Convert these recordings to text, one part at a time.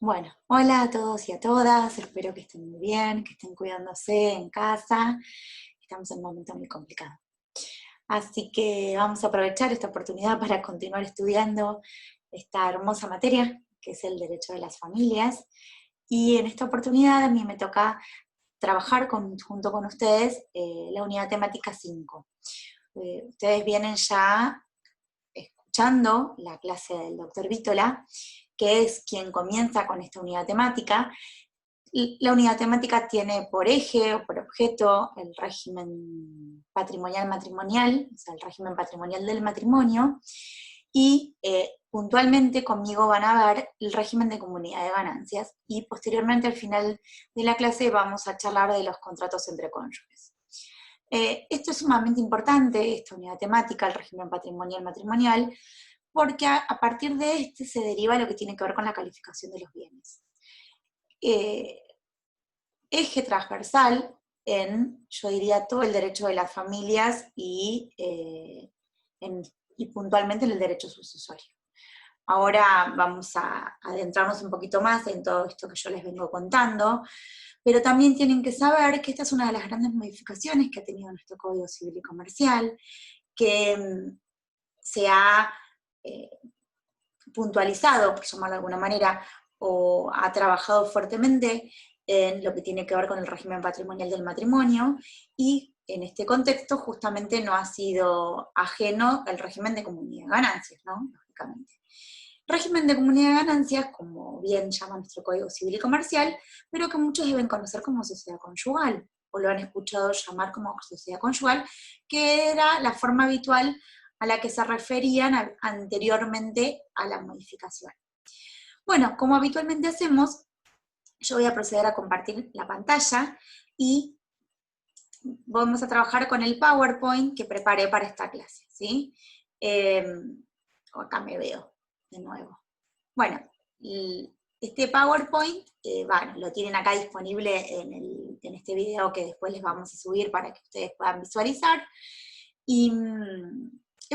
Bueno, hola a todos y a todas, espero que estén muy bien, que estén cuidándose en casa. Estamos en un momento muy complicado. Así que vamos a aprovechar esta oportunidad para continuar estudiando esta hermosa materia, que es el derecho de las familias. Y en esta oportunidad a mí me toca trabajar junto con ustedes la unidad temática 5. Ustedes vienen ya escuchando la clase del doctor Vítola, que es quien comienza con esta unidad temática. La unidad temática tiene por eje o por objeto el régimen patrimonial matrimonial, o sea, el régimen patrimonial del matrimonio, y puntualmente conmigo van a ver el régimen de comunidad de ganancias, y posteriormente al final de la clase vamos a charlar de los contratos entre cónyuges. Esto es sumamente importante, esta unidad temática, el régimen patrimonial matrimonial, porque a partir de este se deriva lo que tiene que ver con la calificación de los bienes. Eje transversal en, yo diría, todo el derecho de las familias y puntualmente en el derecho sucesorio. Ahora vamos a adentrarnos un poquito más en todo esto que yo les vengo contando, pero también tienen que saber que esta es una de las grandes modificaciones que ha tenido nuestro Código Civil y Comercial, que se ha puntualizado, por llamarlo de alguna manera, o ha trabajado fuertemente en lo que tiene que ver con el régimen patrimonial del matrimonio, y en este contexto justamente no ha sido ajeno el régimen de comunidad de ganancias, ¿no? Lógicamente. Régimen de comunidad de ganancias, como bien llama nuestro Código Civil y Comercial, pero que muchos deben conocer como sociedad conyugal, o lo han escuchado llamar como sociedad conyugal, que era la forma habitual a la que se referían anteriormente a la modificación. Bueno, como habitualmente hacemos, yo voy a proceder a compartir la pantalla y vamos a trabajar con el PowerPoint que preparé para esta clase, ¿sí? Acá me veo de nuevo. Bueno, este PowerPoint, bueno, lo tienen acá disponible en este video que después les vamos a subir para que ustedes puedan visualizar. Y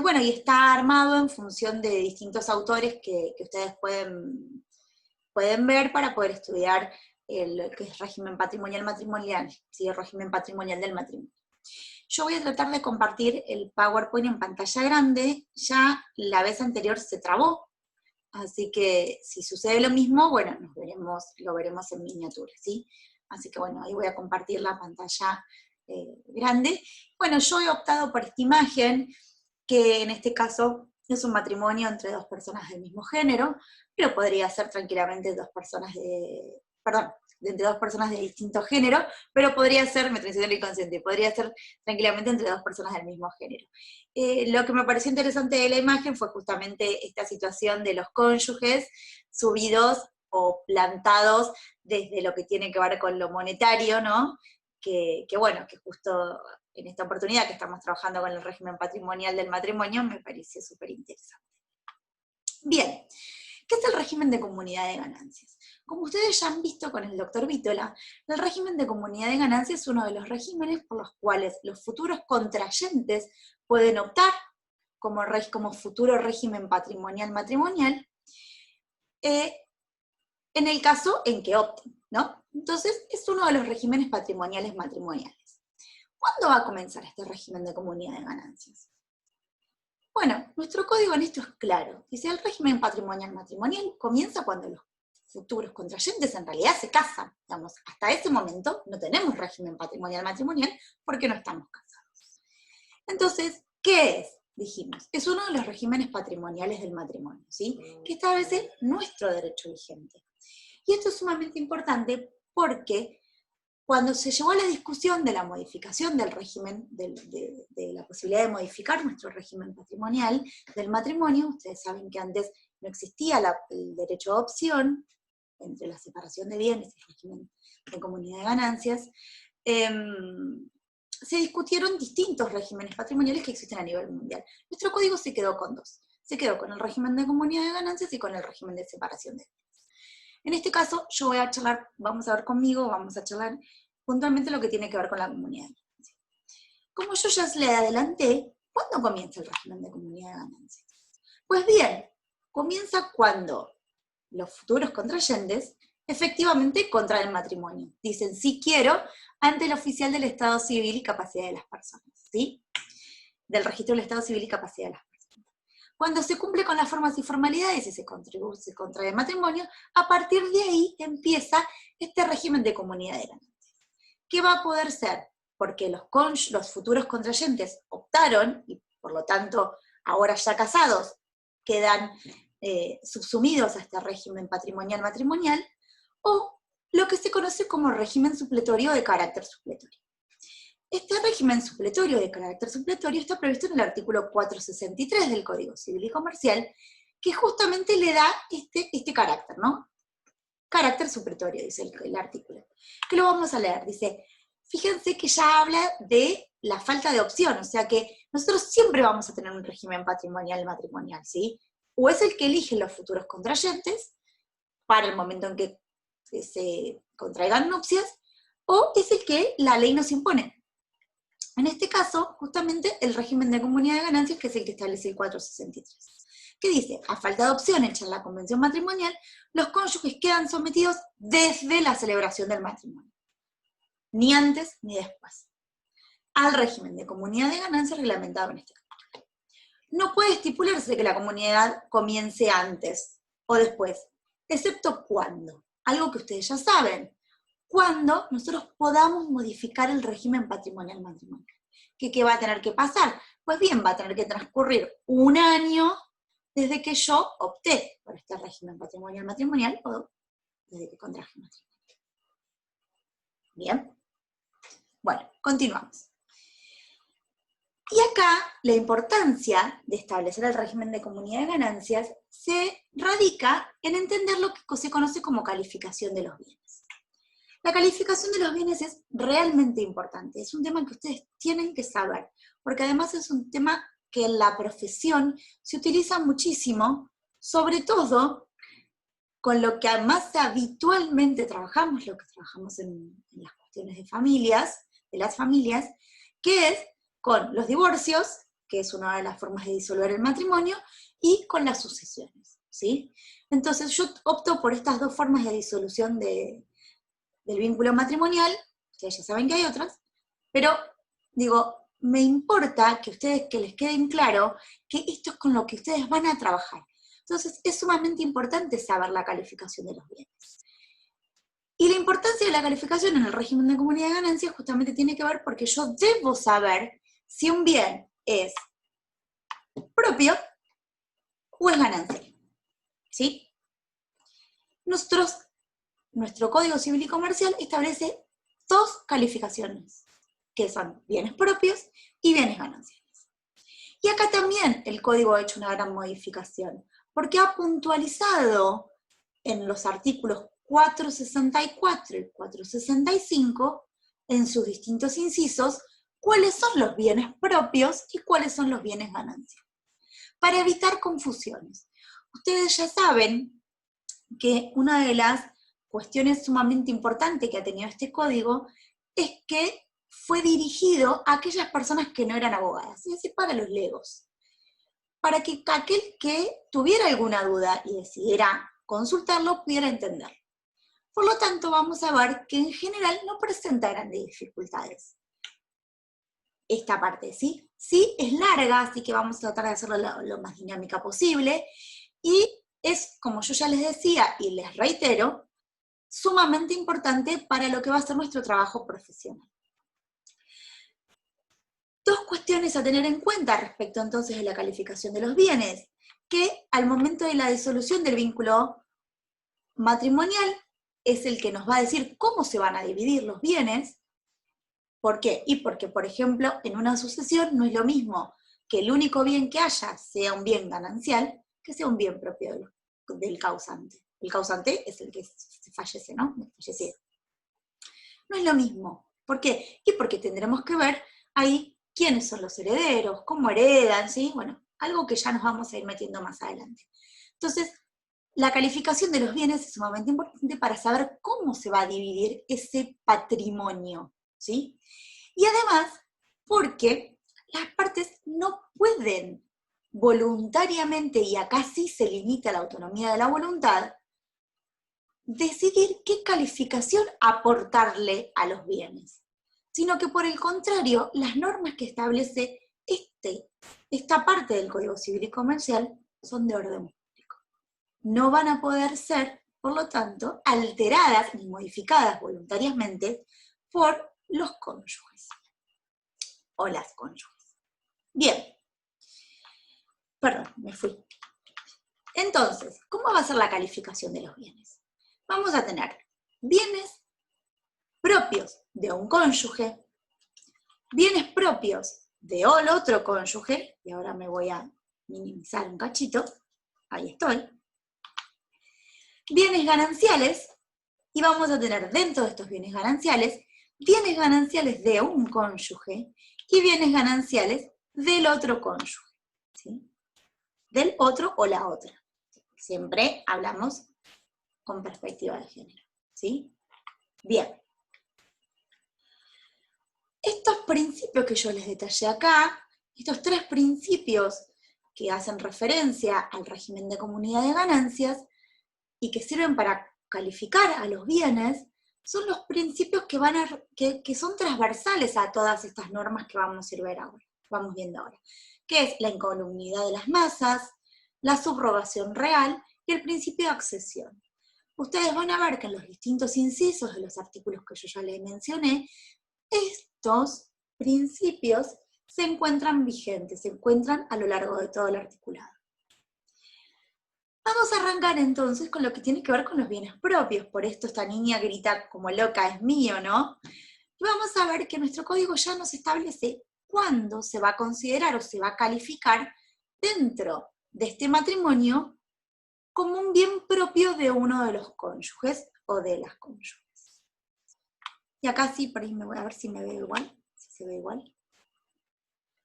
bueno, y está armado en función de distintos autores que ustedes pueden ver para poder estudiar lo que es régimen patrimonial matrimonial, ¿sí? El régimen patrimonial del matrimonio. Yo voy a tratar de compartir el PowerPoint en pantalla grande, ya la vez anterior se trabó, así que si sucede lo mismo, bueno, lo veremos en miniatura, ¿sí? Así que bueno, ahí voy a compartir la pantalla grande. Bueno, yo he optado por esta imagen, que en este caso es un matrimonio entre dos personas del mismo género, pero podría ser tranquilamente entre dos personas de distinto género, pero podría ser, me traicionó el inconsciente, podría ser tranquilamente entre dos personas del mismo género. Lo que me pareció interesante de la imagen fue justamente esta situación de los cónyuges subidos o plantados desde lo que tiene que ver con lo monetario, ¿no? Bueno, que justo en esta oportunidad que estamos trabajando con el régimen patrimonial del matrimonio me pareció súper interesante. Bien, ¿qué es el régimen de comunidad de ganancias? Como ustedes ya han visto con el doctor Vítola, el régimen de comunidad de ganancias es uno de los regímenes por los cuales los futuros contrayentes pueden optar como futuro régimen patrimonial matrimonial, en el caso en que opten, ¿no? Entonces, es uno de los regímenes patrimoniales matrimoniales. ¿Cuándo va a comenzar este régimen de comunidad de ganancias? Bueno, nuestro código en esto es claro. Dice, el régimen patrimonial matrimonial comienza cuando los futuros contrayentes en realidad se casan. Digamos, hasta ese momento no tenemos régimen patrimonial matrimonial porque no estamos casados. Entonces, ¿qué es? Dijimos, es uno de los regímenes patrimoniales del matrimonio, ¿sí? Que establece nuestro derecho vigente. Y esto es sumamente importante porque cuando se llevó a la discusión de la modificación del régimen, de la posibilidad de modificar nuestro régimen patrimonial del matrimonio, ustedes saben que antes no existía el derecho a opción entre la separación de bienes y el régimen de comunidad de ganancias, se discutieron distintos regímenes patrimoniales que existen a nivel mundial. Nuestro código se quedó con dos. Se quedó con el régimen de comunidad de ganancias y con el régimen de separación de bienes. En este caso, yo voy a charlar, vamos a charlar puntualmente lo que tiene que ver con la comunidad de ganancias. Como yo ya le adelanté, ¿cuándo comienza el régimen de comunidad de ganancias? Pues bien, comienza cuando los futuros contrayentes, efectivamente contraen matrimonio. Dicen, sí quiero, ante el oficial del Estado Civil y Capacidad de las Personas, ¿sí? Del registro del Estado Civil y Capacidad de las Personas. Cuando se cumple con las formas y formalidades y se contrae matrimonio, a partir de ahí empieza este régimen de comunidad de ganancias. ¿Qué va a poder ser? Porque los futuros contrayentes optaron, y por lo tanto ahora ya casados, quedan subsumidos a este régimen patrimonial-matrimonial, o lo que se conoce como régimen supletorio de carácter supletorio. Este régimen supletorio de carácter supletorio está previsto en el artículo 463 del Código Civil y Comercial, que justamente le da este carácter, ¿no? Carácter supletorio, dice el artículo. Que lo vamos a leer, dice, fíjense que ya habla de la falta de opción, o sea que nosotros siempre vamos a tener un régimen patrimonial-matrimonial, ¿sí? O es el que eligen los futuros contrayentes, para el momento en que se contraigan nupcias, o es el que la ley nos impone. En este caso, justamente, el régimen de comunidad de ganancias, que es el que establece el 463, que dice, a falta de opción hecha en la convención matrimonial, los cónyuges quedan sometidos desde la celebración del matrimonio, ni antes ni después, al régimen de comunidad de ganancias reglamentado en este capítulo. No puede estipularse que la comunidad comience antes o después, excepto cuando, algo que ustedes ya saben, cuando nosotros podamos modificar el régimen patrimonial-matrimonial. ¿Qué va a tener que pasar? Pues bien, va a tener que transcurrir un año desde que yo opté por este régimen patrimonial-matrimonial o desde que contraje matrimonio. Bien. Bueno, continuamos. Y acá la importancia de establecer el régimen de comunidad de ganancias se radica en entender lo que se conoce como calificación de los bienes. La calificación de los bienes es realmente importante, es un tema que ustedes tienen que saber, porque además es un tema que en la profesión se utiliza muchísimo, sobre todo con lo que más habitualmente trabajamos, lo que trabajamos en las cuestiones de las familias, que es con los divorcios, que es una de las formas de disolver el matrimonio, y con las sucesiones, ¿sí? Entonces yo opto por estas dos formas de disolución del vínculo matrimonial, ustedes ya saben que hay otras, pero digo, me importa que les quede claro que esto es con lo que ustedes van a trabajar. Entonces es sumamente importante saber la calificación de los bienes. Y la importancia de la calificación en el régimen de comunidad de ganancias justamente tiene que ver porque yo debo saber si un bien es propio o es ganancia, ¿sí? Nuestro Código Civil y Comercial establece dos calificaciones, que son bienes propios y bienes gananciales. Y acá también el Código ha hecho una gran modificación, porque ha puntualizado en los artículos 464 y 465, en sus distintos incisos, cuáles son los bienes propios y cuáles son los bienes gananciales, para evitar confusiones. Ustedes ya saben que una de las cuestiones sumamente importantes que ha tenido este código es que fue dirigido a aquellas personas que no eran abogadas, es decir, para los legos, para que aquel que tuviera alguna duda y decidiera consultarlo pudiera entenderlo. Por lo tanto, vamos a ver que en general no presenta grandes dificultades esta parte, ¿sí? Sí, es larga, así que vamos a tratar de hacerlo lo más dinámica posible, y es, como yo ya les decía y les reitero, sumamente importante para lo que va a ser nuestro trabajo profesional. Dos cuestiones a tener en cuenta respecto entonces de la calificación de los bienes, que al momento de la disolución del vínculo matrimonial es el que nos va a decir cómo se van a dividir los bienes. ¿Por qué? Y porque, por ejemplo, en una sucesión no es lo mismo que el único bien que haya sea un bien ganancial que sea un bien propio del causante. El causante es el que fallece, ¿no? Fallecido. No es lo mismo. ¿Por qué? Y porque tendremos que ver ahí quiénes son los herederos, cómo heredan, ¿sí? Bueno, algo que ya nos vamos a ir metiendo más adelante. Entonces, la calificación de los bienes es sumamente importante para saber cómo se va a dividir ese patrimonio, ¿sí? Y además, porque las partes no pueden voluntariamente, y acá sí se limita la autonomía de la voluntad, decidir qué calificación aportarle a los bienes, sino que por el contrario, las normas que establece esta parte del Código Civil y Comercial son de orden público. No van a poder ser, por lo tanto, alteradas ni modificadas voluntariamente por los cónyuges o las cónyuges. Bien, perdón, me fui. Entonces, ¿cómo va a ser la calificación de los bienes? Vamos a tener bienes propios de un cónyuge, bienes propios de el otro cónyuge, y ahora me voy a minimizar un cachito, ahí estoy, bienes gananciales, y vamos a tener dentro de estos bienes gananciales de un cónyuge y bienes gananciales del otro cónyuge, ¿sí? Del otro o la otra. Siempre hablamos con perspectiva de género, ¿sí? Bien. Estos principios que yo les detallé acá, estos 3 principios que hacen referencia al régimen de comunidad de ganancias y que sirven para calificar a los bienes, son los principios que son transversales a todas estas normas que vamos viendo ahora, que es la incolumnidad de las masas, la subrogación real y el principio de accesión. Ustedes van a ver que en los distintos incisos de los artículos que yo ya les mencioné, estos principios se encuentran vigentes, se encuentran a lo largo de todo el articulado. Vamos a arrancar entonces con lo que tiene que ver con los bienes propios, por esto esta niña grita como loca, es mío, ¿no? Y vamos a ver que nuestro código ya nos establece cuándo se va a considerar o se va a calificar dentro de este matrimonio como un bien propio de uno de los cónyuges o de las cónyuges. Y acá sí, por ahí me voy a ver si me veo igual, si se ve igual.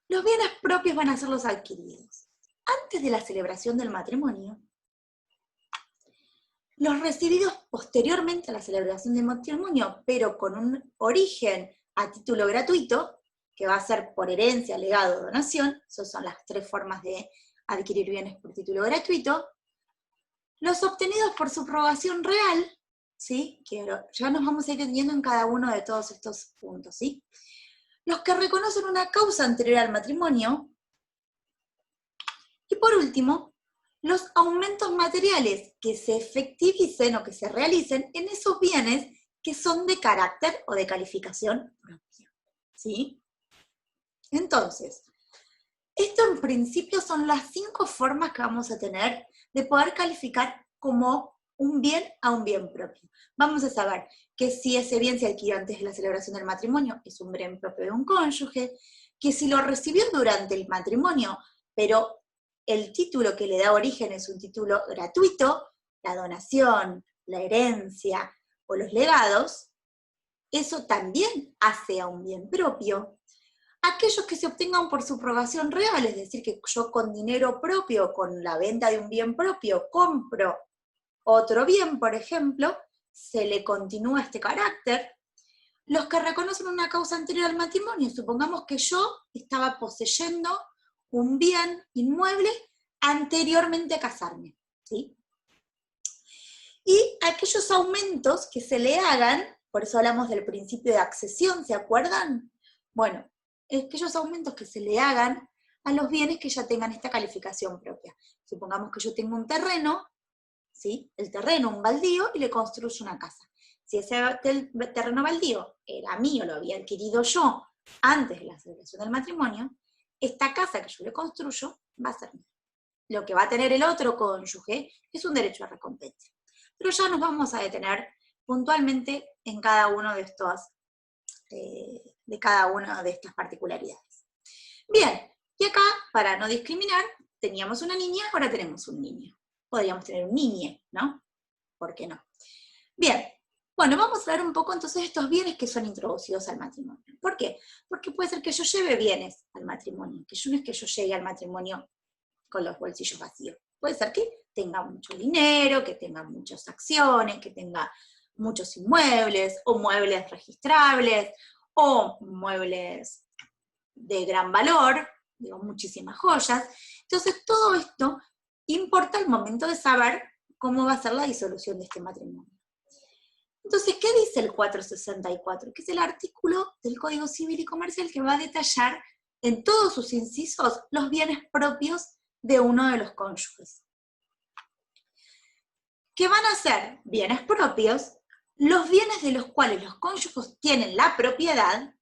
Los bienes propios van a ser los adquiridos. Antes de la celebración del matrimonio, los recibidos posteriormente a la celebración del matrimonio, pero con un origen a título gratuito, que va a ser por herencia, legado o donación, esas son las 3 formas de adquirir bienes por título gratuito, los obtenidos por subrogación real, ¿sí? Que ya nos vamos a ir entendiendo en cada uno de todos estos puntos, ¿sí? Los que reconocen una causa anterior al matrimonio, y por último, los aumentos materiales que se efectivicen o que se realicen en esos bienes que son de carácter o de calificación propia, ¿sí? Entonces, esto en principio son las 5 formas que vamos a tener de poder calificar como un bien a un bien propio. Vamos a saber que si ese bien se adquirió antes de la celebración del matrimonio, es un bien propio de un cónyuge, que si lo recibió durante el matrimonio, pero el título que le da origen es un título gratuito, la donación, la herencia o los legados, eso también hace a un bien propio. Aquellos que se obtengan por subrogación real, es decir, que yo con dinero propio, con la venta de un bien propio, compro otro bien, por ejemplo, se le continúa este carácter. Los que reconocen una causa anterior al matrimonio, supongamos que yo estaba poseyendo un bien inmueble anteriormente a casarme, ¿sí? Y aquellos aumentos que se le hagan, por eso hablamos del principio de accesión, ¿se acuerdan? Bueno, aquellos aumentos que se le hagan a los bienes que ya tengan esta calificación propia. Supongamos que yo tengo un terreno, ¿sí? El terreno, un baldío, y le construyo una casa. Si ese terreno baldío era mío, lo había adquirido yo antes de la celebración del matrimonio, esta casa que yo le construyo va a ser mía. Lo que va a tener el otro cónyuge es un derecho a recompensa. Pero ya nos vamos a detener puntualmente en cada uno de estas particularidades. Bien, y acá, para no discriminar, teníamos una niña, ahora tenemos un niño. Podríamos tener un niñe, ¿no? ¿Por qué no? Bien, bueno, vamos a ver un poco entonces estos bienes que son introducidos al matrimonio. ¿Por qué? Porque puede ser que yo lleve bienes al matrimonio, que yo no es que yo llegue al matrimonio con los bolsillos vacíos. Puede ser que tenga mucho dinero, que tenga muchas acciones, que tenga muchos inmuebles, o muebles registrables, o muebles de gran valor, digo, muchísimas joyas. Entonces, todo esto importa al momento de saber cómo va a ser la disolución de este matrimonio. Entonces, ¿qué dice el 464? Que es el artículo del Código Civil y Comercial que va a detallar en todos sus incisos los bienes propios de uno de los cónyuges. Que van a ser bienes propios los bienes de los cuales los cónyuges tienen la propiedad,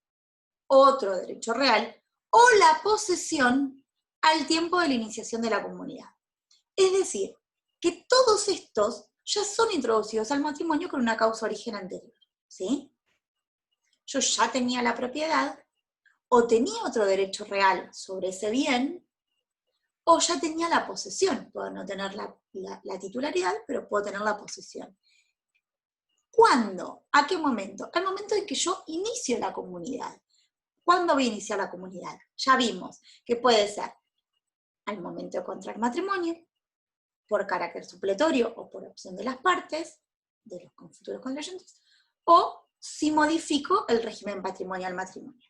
otro derecho real, o la posesión al tiempo de la iniciación de la comunidad. Es decir, que todos estos ya son introducidos al matrimonio con una causa origen anterior, ¿sí? Yo ya tenía la propiedad, o tenía otro derecho real sobre ese bien, o ya tenía la posesión. Puedo no tener la titularidad, pero puedo tener la posesión. ¿Cuándo? ¿A qué momento? Al momento en que yo inicio la comunidad. ¿Cuándo voy a iniciar la comunidad? Ya vimos que puede ser al momento de contraer matrimonio, por carácter supletorio o por opción de las partes, de los futuros contrayentes, o si modifico el régimen patrimonial matrimonio.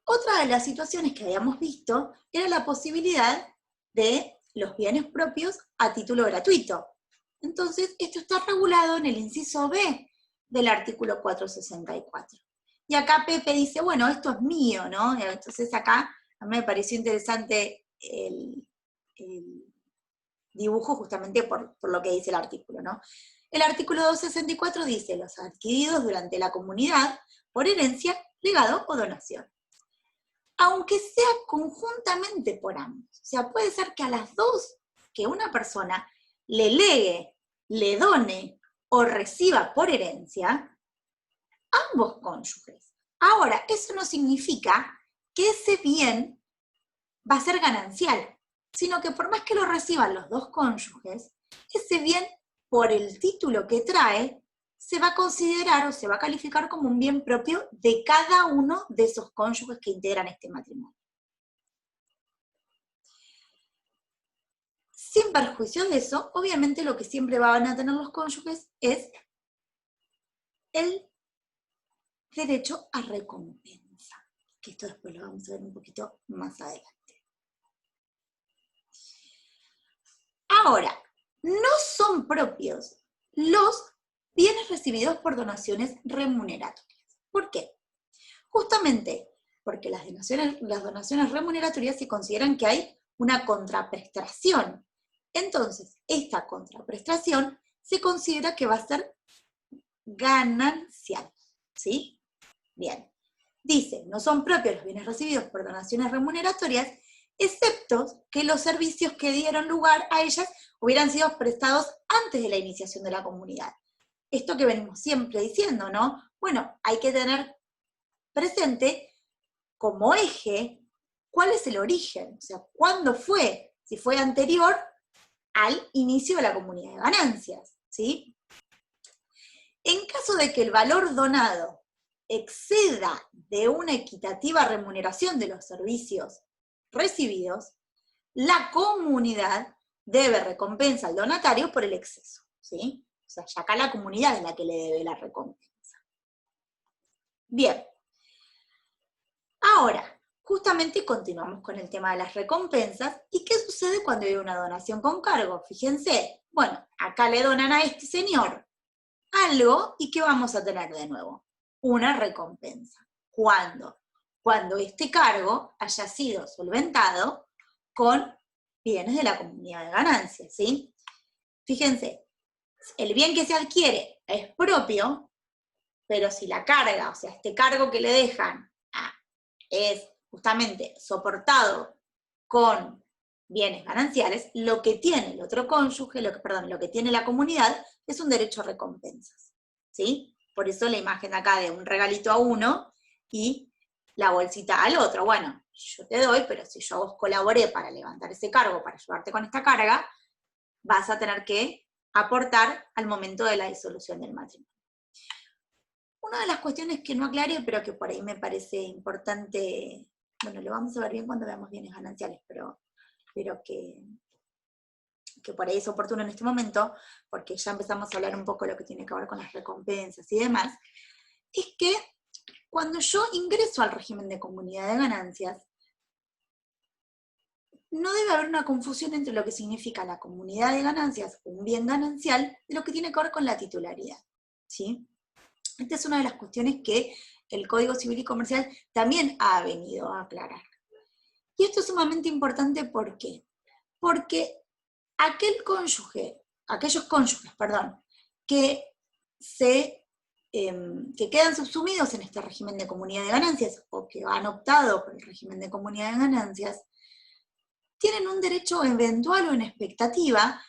Otra de las situaciones que habíamos visto era la posibilidad de los bienes propios a título gratuito. Entonces, esto está regulado en el inciso B del artículo 464. Y acá Pepe dice, bueno, esto es mío, ¿no? Entonces acá a mí me pareció interesante el dibujo justamente por lo que dice el artículo, ¿no? El artículo 264 dice, los adquiridos durante la comunidad por herencia, legado o donación. Aunque sea conjuntamente por ambos. O sea, puede ser que a las dos, que una persona le legue, le done o reciba por herencia, ambos cónyuges. Ahora, eso no significa que ese bien va a ser ganancial, sino que por más que lo reciban los dos cónyuges, ese bien, por el título que trae, se va a considerar o se va a calificar como un bien propio de cada uno de esos cónyuges que integran este matrimonio. Sin perjuicio de eso, obviamente lo que siempre van a tener los cónyuges es el derecho a recompensa, que esto después lo vamos a ver un poquito más adelante. Ahora, no son propios los bienes recibidos por donaciones remuneratorias. ¿Por qué? Justamente porque las donaciones remuneratorias se consideran que hay una contraprestación. Entonces, esta contraprestación se considera que va a ser ganancial, ¿sí? Bien. Dice, no son propios los bienes recibidos por donaciones remuneratorias, excepto que los servicios que dieron lugar a ellas hubieran sido prestados antes de la iniciación de la comunidad. Esto que venimos siempre diciendo, ¿no? Bueno, hay que tener presente como eje cuál es el origen, o sea, cuándo fue, si fue anterior al inicio de la comunidad de ganancias, ¿sí? En caso de que el valor donado exceda de una equitativa remuneración de los servicios recibidos, la comunidad debe recompensa al donatario por el exceso, ¿sí? O sea, ya acá la comunidad es la que le debe la recompensa. Bien. Ahora, justamente continuamos con el tema de las recompensas. ¿Y qué sucede cuando hay una donación con cargo? Fíjense, bueno, acá le donan a este señor algo, ¿y qué vamos a tener de nuevo? Una recompensa. ¿Cuándo? Cuando este cargo haya sido solventado con bienes de la comunidad de ganancias, ¿sí? Fíjense, el bien que se adquiere es propio, pero si la carga, o sea, este cargo que le dejan es justamente soportado con bienes gananciales, lo que tiene el otro cónyuge, lo que tiene la comunidad, es un derecho a recompensas, ¿sí? Por eso la imagen acá de un regalito a uno y la bolsita al otro. Bueno, yo te doy, pero si yo a vos colaboré para levantar ese cargo, para ayudarte con esta carga, vas a tener que aportar al momento de la disolución del matrimonio. Una de las cuestiones que no aclaré, pero que por ahí me parece importante, bueno, lo vamos a ver bien cuando veamos bienes gananciales, pero que por ahí es oportuno en este momento, porque ya empezamos a hablar un poco de lo que tiene que ver con las recompensas y demás, es que cuando yo ingreso al régimen de comunidad de ganancias, no debe haber una confusión entre lo que significa la comunidad de ganancias, un bien ganancial, de lo que tiene que ver con la titularidad, ¿sí? Esta es una de las cuestiones que el Código Civil y Comercial también ha venido a aclarar. Y esto es sumamente importante, ¿por qué? Porque aquellos cónyuges, que que quedan subsumidos en este régimen de comunidad de ganancias, o que han optado por el régimen de comunidad de ganancias, tienen un derecho eventual o en expectativa.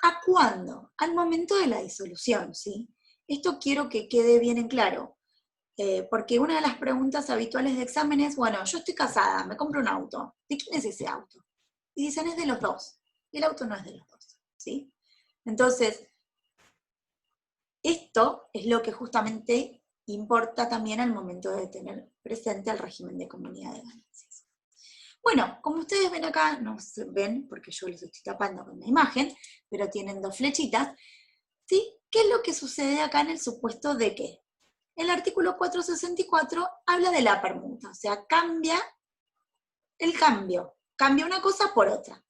¿A cuándo? Al momento de la disolución, ¿sí? Esto quiero que quede bien en claro, porque una de las preguntas habituales de examen es, bueno, yo estoy casada, me compro un auto, ¿de quién es ese auto? Y dicen, es de los dos, y el auto no es de los dos, ¿sí? Entonces, esto es lo que justamente importa también al momento de tener presente el régimen de comunidad de ganancias. Bueno, como ustedes ven acá, no se ven porque yo los estoy tapando con la imagen, pero tienen dos flechitas, ¿sí? ¿Qué es lo que sucede acá en el supuesto de que el artículo 464 habla de la permuta, o sea, cambia una cosa por otra,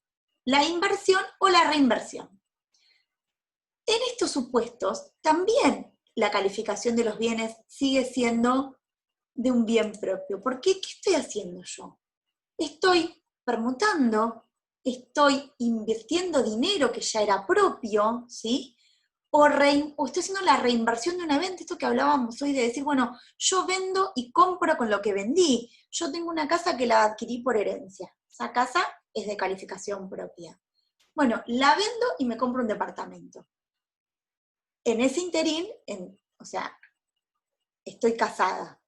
la inversión o la reinversión. En estos supuestos, también la calificación de los bienes sigue siendo de un bien propio. ¿Por qué? ¿Qué estoy haciendo yo? Estoy permutando, estoy invirtiendo dinero que ya era propio, ¿sí? O estoy haciendo la reinversión de una venta, esto que hablábamos hoy de decir, bueno, yo vendo y compro con lo que vendí. Yo tengo una casa que la adquirí por herencia. Esa casa es de calificación propia. Bueno, la vendo y me compro un departamento. En ese interín, o sea, estoy casada.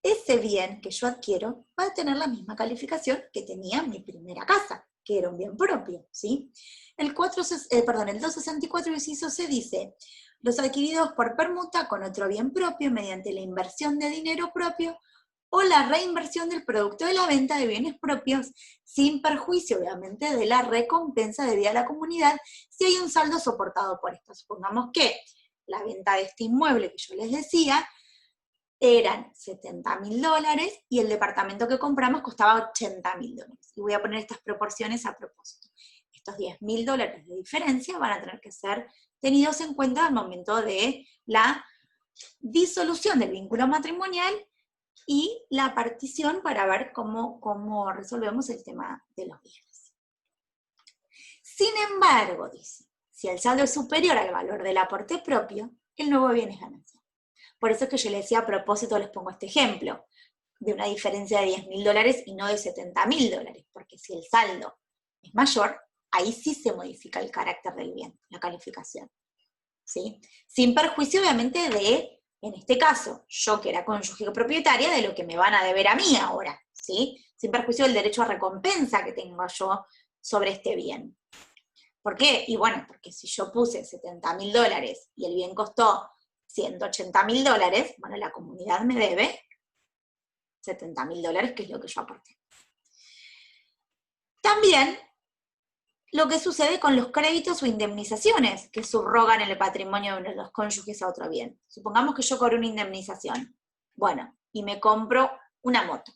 Ese bien que yo adquiero va a tener la misma calificación que tenía mi primera casa, que era un bien propio, ¿sí? El 264 inciso C dice, los adquiridos por permuta con otro bien propio mediante la inversión de dinero propio o la reinversión del producto de la venta de bienes propios, sin perjuicio, obviamente, de la recompensa debida a la comunidad, si hay un saldo soportado por esto. Supongamos que la venta de este inmueble que yo les decía eran $70.000 y el departamento que compramos costaba $80.000. Y voy a poner estas proporciones a propósito. Estos $10.000 de diferencia van a tener que ser tenidos en cuenta al momento de la disolución del vínculo matrimonial y la partición para ver cómo resolvemos el tema de los bienes. Sin embargo, dice, si el saldo es superior al valor del aporte propio, el nuevo bien es ganancia. Por eso es que yo les decía, a propósito les pongo este ejemplo, de una diferencia de $10.000 y no de $70.000, porque si el saldo es mayor, ahí sí se modifica el carácter del bien, la calificación, ¿sí? Sin perjuicio, obviamente, de, en este caso, yo que era cónyuge propietaria, de lo que me van a deber a mí ahora, ¿sí? Sin perjuicio del derecho a recompensa que tengo yo sobre este bien. ¿Por qué? Y bueno, porque si yo puse $70.000 y el bien costó $180.000, bueno, la comunidad me debe $70.000, que es lo que yo aporté. También lo que sucede con los créditos o indemnizaciones que subrogan el patrimonio de los cónyuges a otro bien. Supongamos que yo cobro una indemnización, bueno, y me compro una moto.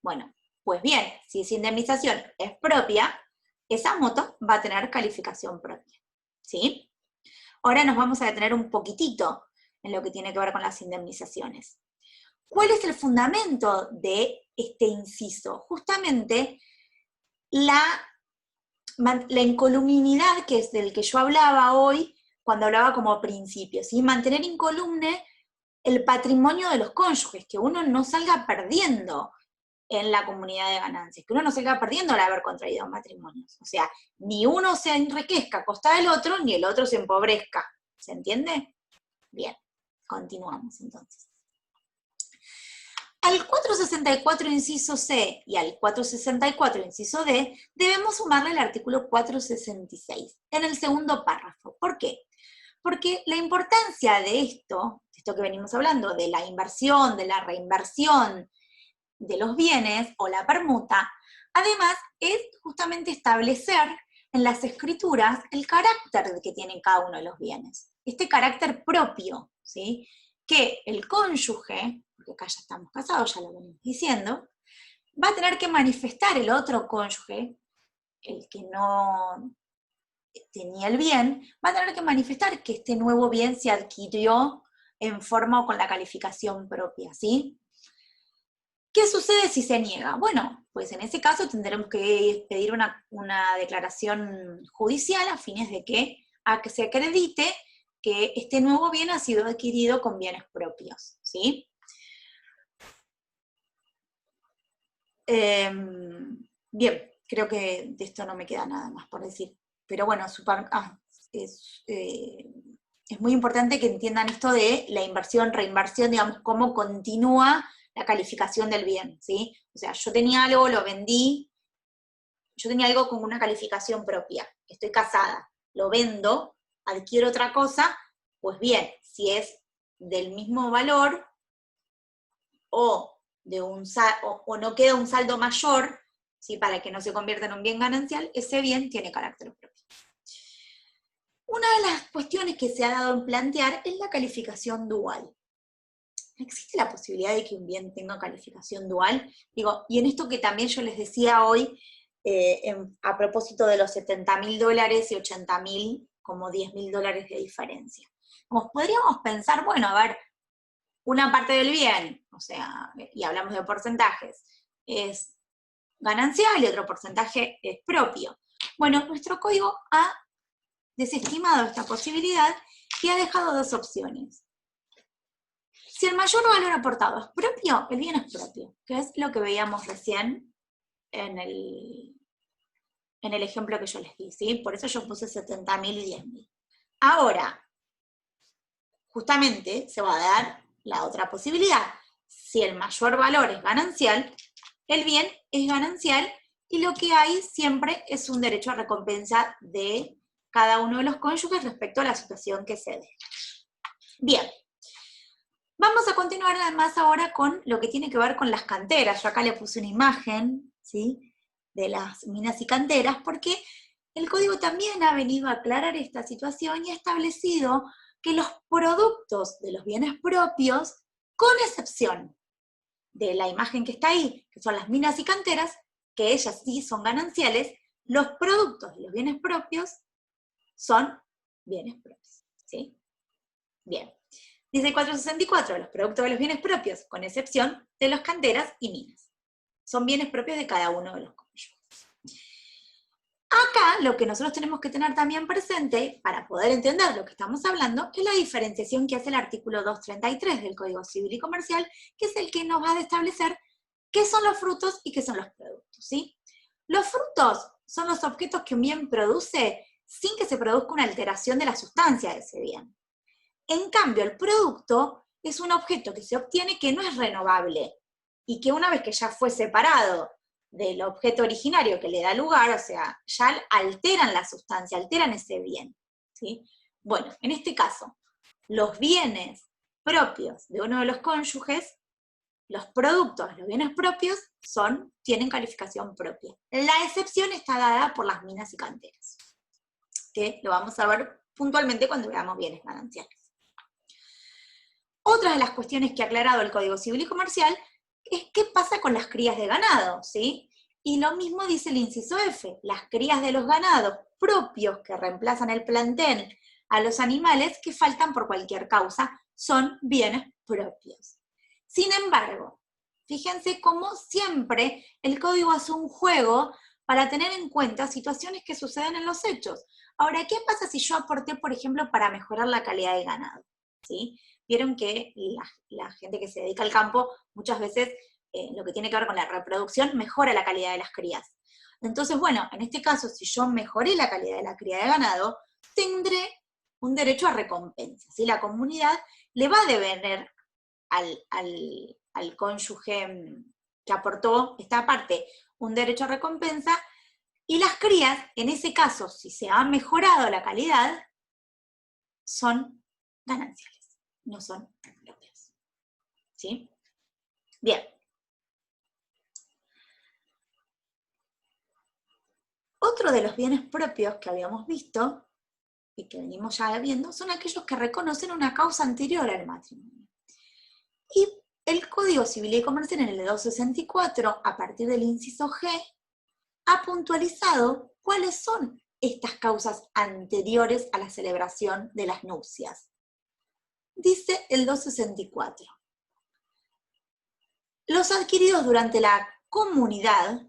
Bueno, pues bien, si esa indemnización es propia, esa moto va a tener calificación propia, ¿sí? Ahora nos vamos a detener un poquitito en lo que tiene que ver con las indemnizaciones. ¿Cuál es el fundamento de este inciso? Justamente la incolumnidad, que es del que yo hablaba hoy, cuando hablaba como principio, ¿sí? Mantener incolumne el patrimonio de los cónyuges, que uno no salga perdiendo en la comunidad de ganancias, que uno no salga perdiendo al haber contraído matrimonios. O sea, ni uno se enriquezca a costa del otro, ni el otro se empobrezca. ¿Se entiende? Bien, continuamos entonces. Al 464 inciso C y al 464 inciso D debemos sumarle el artículo 466 en el segundo párrafo. ¿Por qué? Porque la importancia de esto que venimos hablando, de la inversión, de la reinversión de los bienes o la permuta, además es justamente establecer en las escrituras el carácter que tienen cada uno de los bienes. Este carácter propio, ¿sí? Que el cónyuge, porque acá ya estamos casados, ya lo venimos diciendo, va a tener que manifestar el otro cónyuge, el que no tenía el bien, va a tener que manifestar que este nuevo bien se adquirió en forma o con la calificación propia, ¿sí? ¿Qué sucede si se niega? Bueno, pues en ese caso tendremos que pedir una declaración judicial a fines de que se acredite que este nuevo bien ha sido adquirido con bienes propios, ¿sí? Bien, creo que de esto no me queda nada más por decir. Pero bueno, es muy importante que entiendan esto de la inversión, reinversión, digamos, cómo continúa la calificación del bien, ¿sí? O sea, yo tenía algo, lo vendí, yo tenía algo con una calificación propia, estoy casada, lo vendo, adquiero otra cosa, pues bien, si es del mismo valor o no queda un saldo mayor, ¿sí? Para que no se convierta en un bien ganancial, ese bien tiene carácter propio. Una de las cuestiones que se ha dado en plantear es la calificación dual. ¿Existe la posibilidad de que un bien tenga calificación dual? Digo, y en esto que también yo les decía hoy, a propósito de los $70.000 y 80.000, como $10.000 de diferencia. Como podríamos pensar, bueno, a ver, una parte del bien, o sea, y hablamos de porcentajes, es ganancial y otro porcentaje es propio. Bueno, nuestro código ha desestimado esta posibilidad y ha dejado dos opciones. Si el mayor valor aportado es propio, el bien es propio, que es lo que veíamos recién en el ejemplo que yo les di, ¿sí? Por eso yo puse 70.000 y 10.000. Ahora, justamente se va a dar la otra posibilidad. Si el mayor valor es ganancial, el bien es ganancial y lo que hay siempre es un derecho a recompensa de cada uno de los cónyuges respecto a la situación que se dé. Bien. Vamos a continuar además ahora con lo que tiene que ver con las canteras. Yo acá le puse una imagen, ¿sí?, de las minas y canteras, porque el código también ha venido a aclarar esta situación y ha establecido que los productos de los bienes propios, con excepción de la imagen que está ahí, que son las minas y canteras, que ellas sí son gananciales, los productos de los bienes propios son bienes propios, ¿sí? Bien. Dice el 464, los productos de los bienes propios, con excepción de las canteras y minas. Son bienes propios de cada uno de los cónyuges. Acá lo que nosotros tenemos que tener también presente, para poder entender lo que estamos hablando, es la diferenciación que hace el artículo 233 del Código Civil y Comercial, que es el que nos va a establecer qué son los frutos y qué son los productos, ¿sí? Los frutos son los objetos que un bien produce sin que se produzca una alteración de la sustancia de ese bien. En cambio, el producto es un objeto que se obtiene que no es renovable y que una vez que ya fue separado del objeto originario que le da lugar, o sea, ya alteran la sustancia, alteran ese bien, ¿sí? Bueno, en este caso, los bienes propios de uno de los cónyuges, los productos, los bienes propios, tienen calificación propia. La excepción está dada por las minas y canteras, que lo vamos a ver puntualmente cuando veamos bienes gananciales. Otra de las cuestiones que ha aclarado el Código Civil y Comercial es qué pasa con las crías de ganado, ¿sí? Y lo mismo dice el inciso F, las crías de los ganados propios que reemplazan el plantel a los animales que faltan por cualquier causa son bienes propios. Sin embargo, fíjense cómo siempre el código hace un juego para tener en cuenta situaciones que suceden en los hechos. Ahora, ¿qué pasa si yo aporté, por ejemplo, para mejorar la calidad del ganado? ¿Sí? Vieron que la gente que se dedica al campo muchas veces lo que tiene que ver con la reproducción mejora la calidad de las crías. Entonces, bueno, en este caso, si yo mejoré la calidad de la cría de ganado, tendré un derecho a recompensa, ¿sí? La comunidad le va a deber al cónyuge que aportó esta parte un derecho a recompensa, y las crías, en ese caso, si se ha mejorado la calidad, son gananciales, no son propias. ¿Sí? Bien. Otro de los bienes propios que habíamos visto, y que venimos ya viendo, son aquellos que reconocen una causa anterior al matrimonio. Y el Código Civil y Comercial en el 264, a partir del inciso G, ha puntualizado cuáles son estas causas anteriores a la celebración de las nupcias. Dice el 264. Los adquiridos durante la comunidad,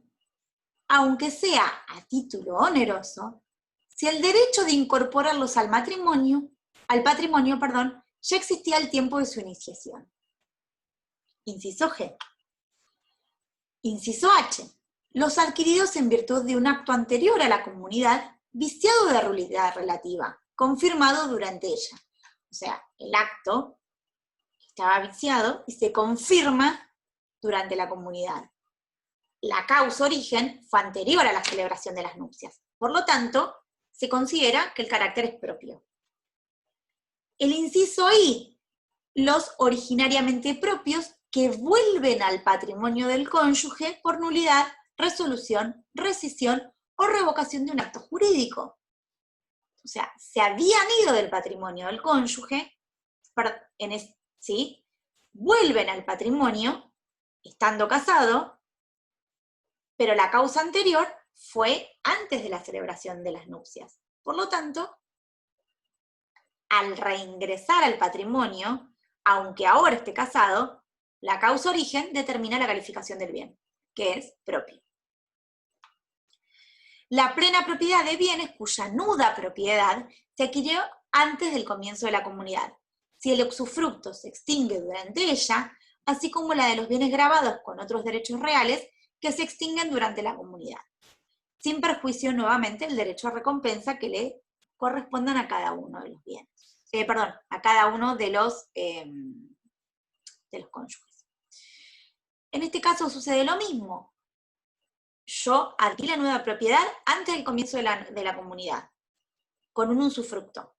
aunque sea a título oneroso, si el derecho de incorporarlos al patrimonio, ya existía al tiempo de su iniciación. Inciso G. Inciso H. Los adquiridos en virtud de un acto anterior a la comunidad, viciado de nulidad relativa, confirmado durante ella. O sea, el acto estaba viciado y se confirma durante la comunidad. La causa origen fue anterior a la celebración de las nupcias. Por lo tanto, se considera que el carácter es propio. El inciso I, los originariamente propios que vuelven al patrimonio del cónyuge por nulidad, resolución, rescisión o revocación de un acto jurídico. O sea, se habían ido del patrimonio del cónyuge, ¿sí? Vuelven al patrimonio, estando casado, pero la causa anterior fue antes de la celebración de las nupcias. Por lo tanto, al reingresar al patrimonio, aunque ahora esté casado, la causa origen determina la calificación del bien, que es propio. La plena propiedad de bienes cuya nuda propiedad se adquirió antes del comienzo de la comunidad, si el usufructo se extingue durante ella, así como la de los bienes grabados con otros derechos reales que se extinguen durante la comunidad, sin perjuicio nuevamente del derecho a recompensa que le correspondan a cada uno de los bienes. A cada uno de los cónyuges. En este caso sucede lo mismo. Yo adquirí la nueva propiedad antes del comienzo de la comunidad, con un usufructo,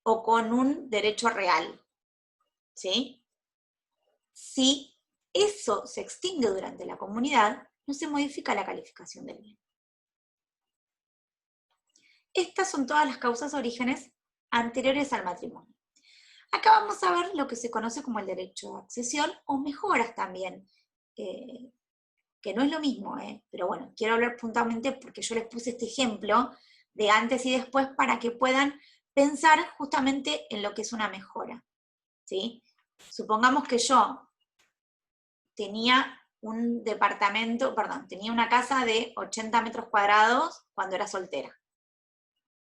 o con un derecho real, ¿sí? Si eso se extingue durante la comunidad, no se modifica la calificación del bien. Estas son todas las causas orígenes anteriores al matrimonio. Acá vamos a ver lo que se conoce como el derecho de accesión, o mejoras también, que no es lo mismo, pero bueno, quiero hablar puntualmente porque yo les puse este ejemplo de antes y después para que puedan pensar justamente en lo que es una mejora, ¿sí? Supongamos que yo tenía un departamento, tenía una casa de 80 metros cuadrados cuando era soltera,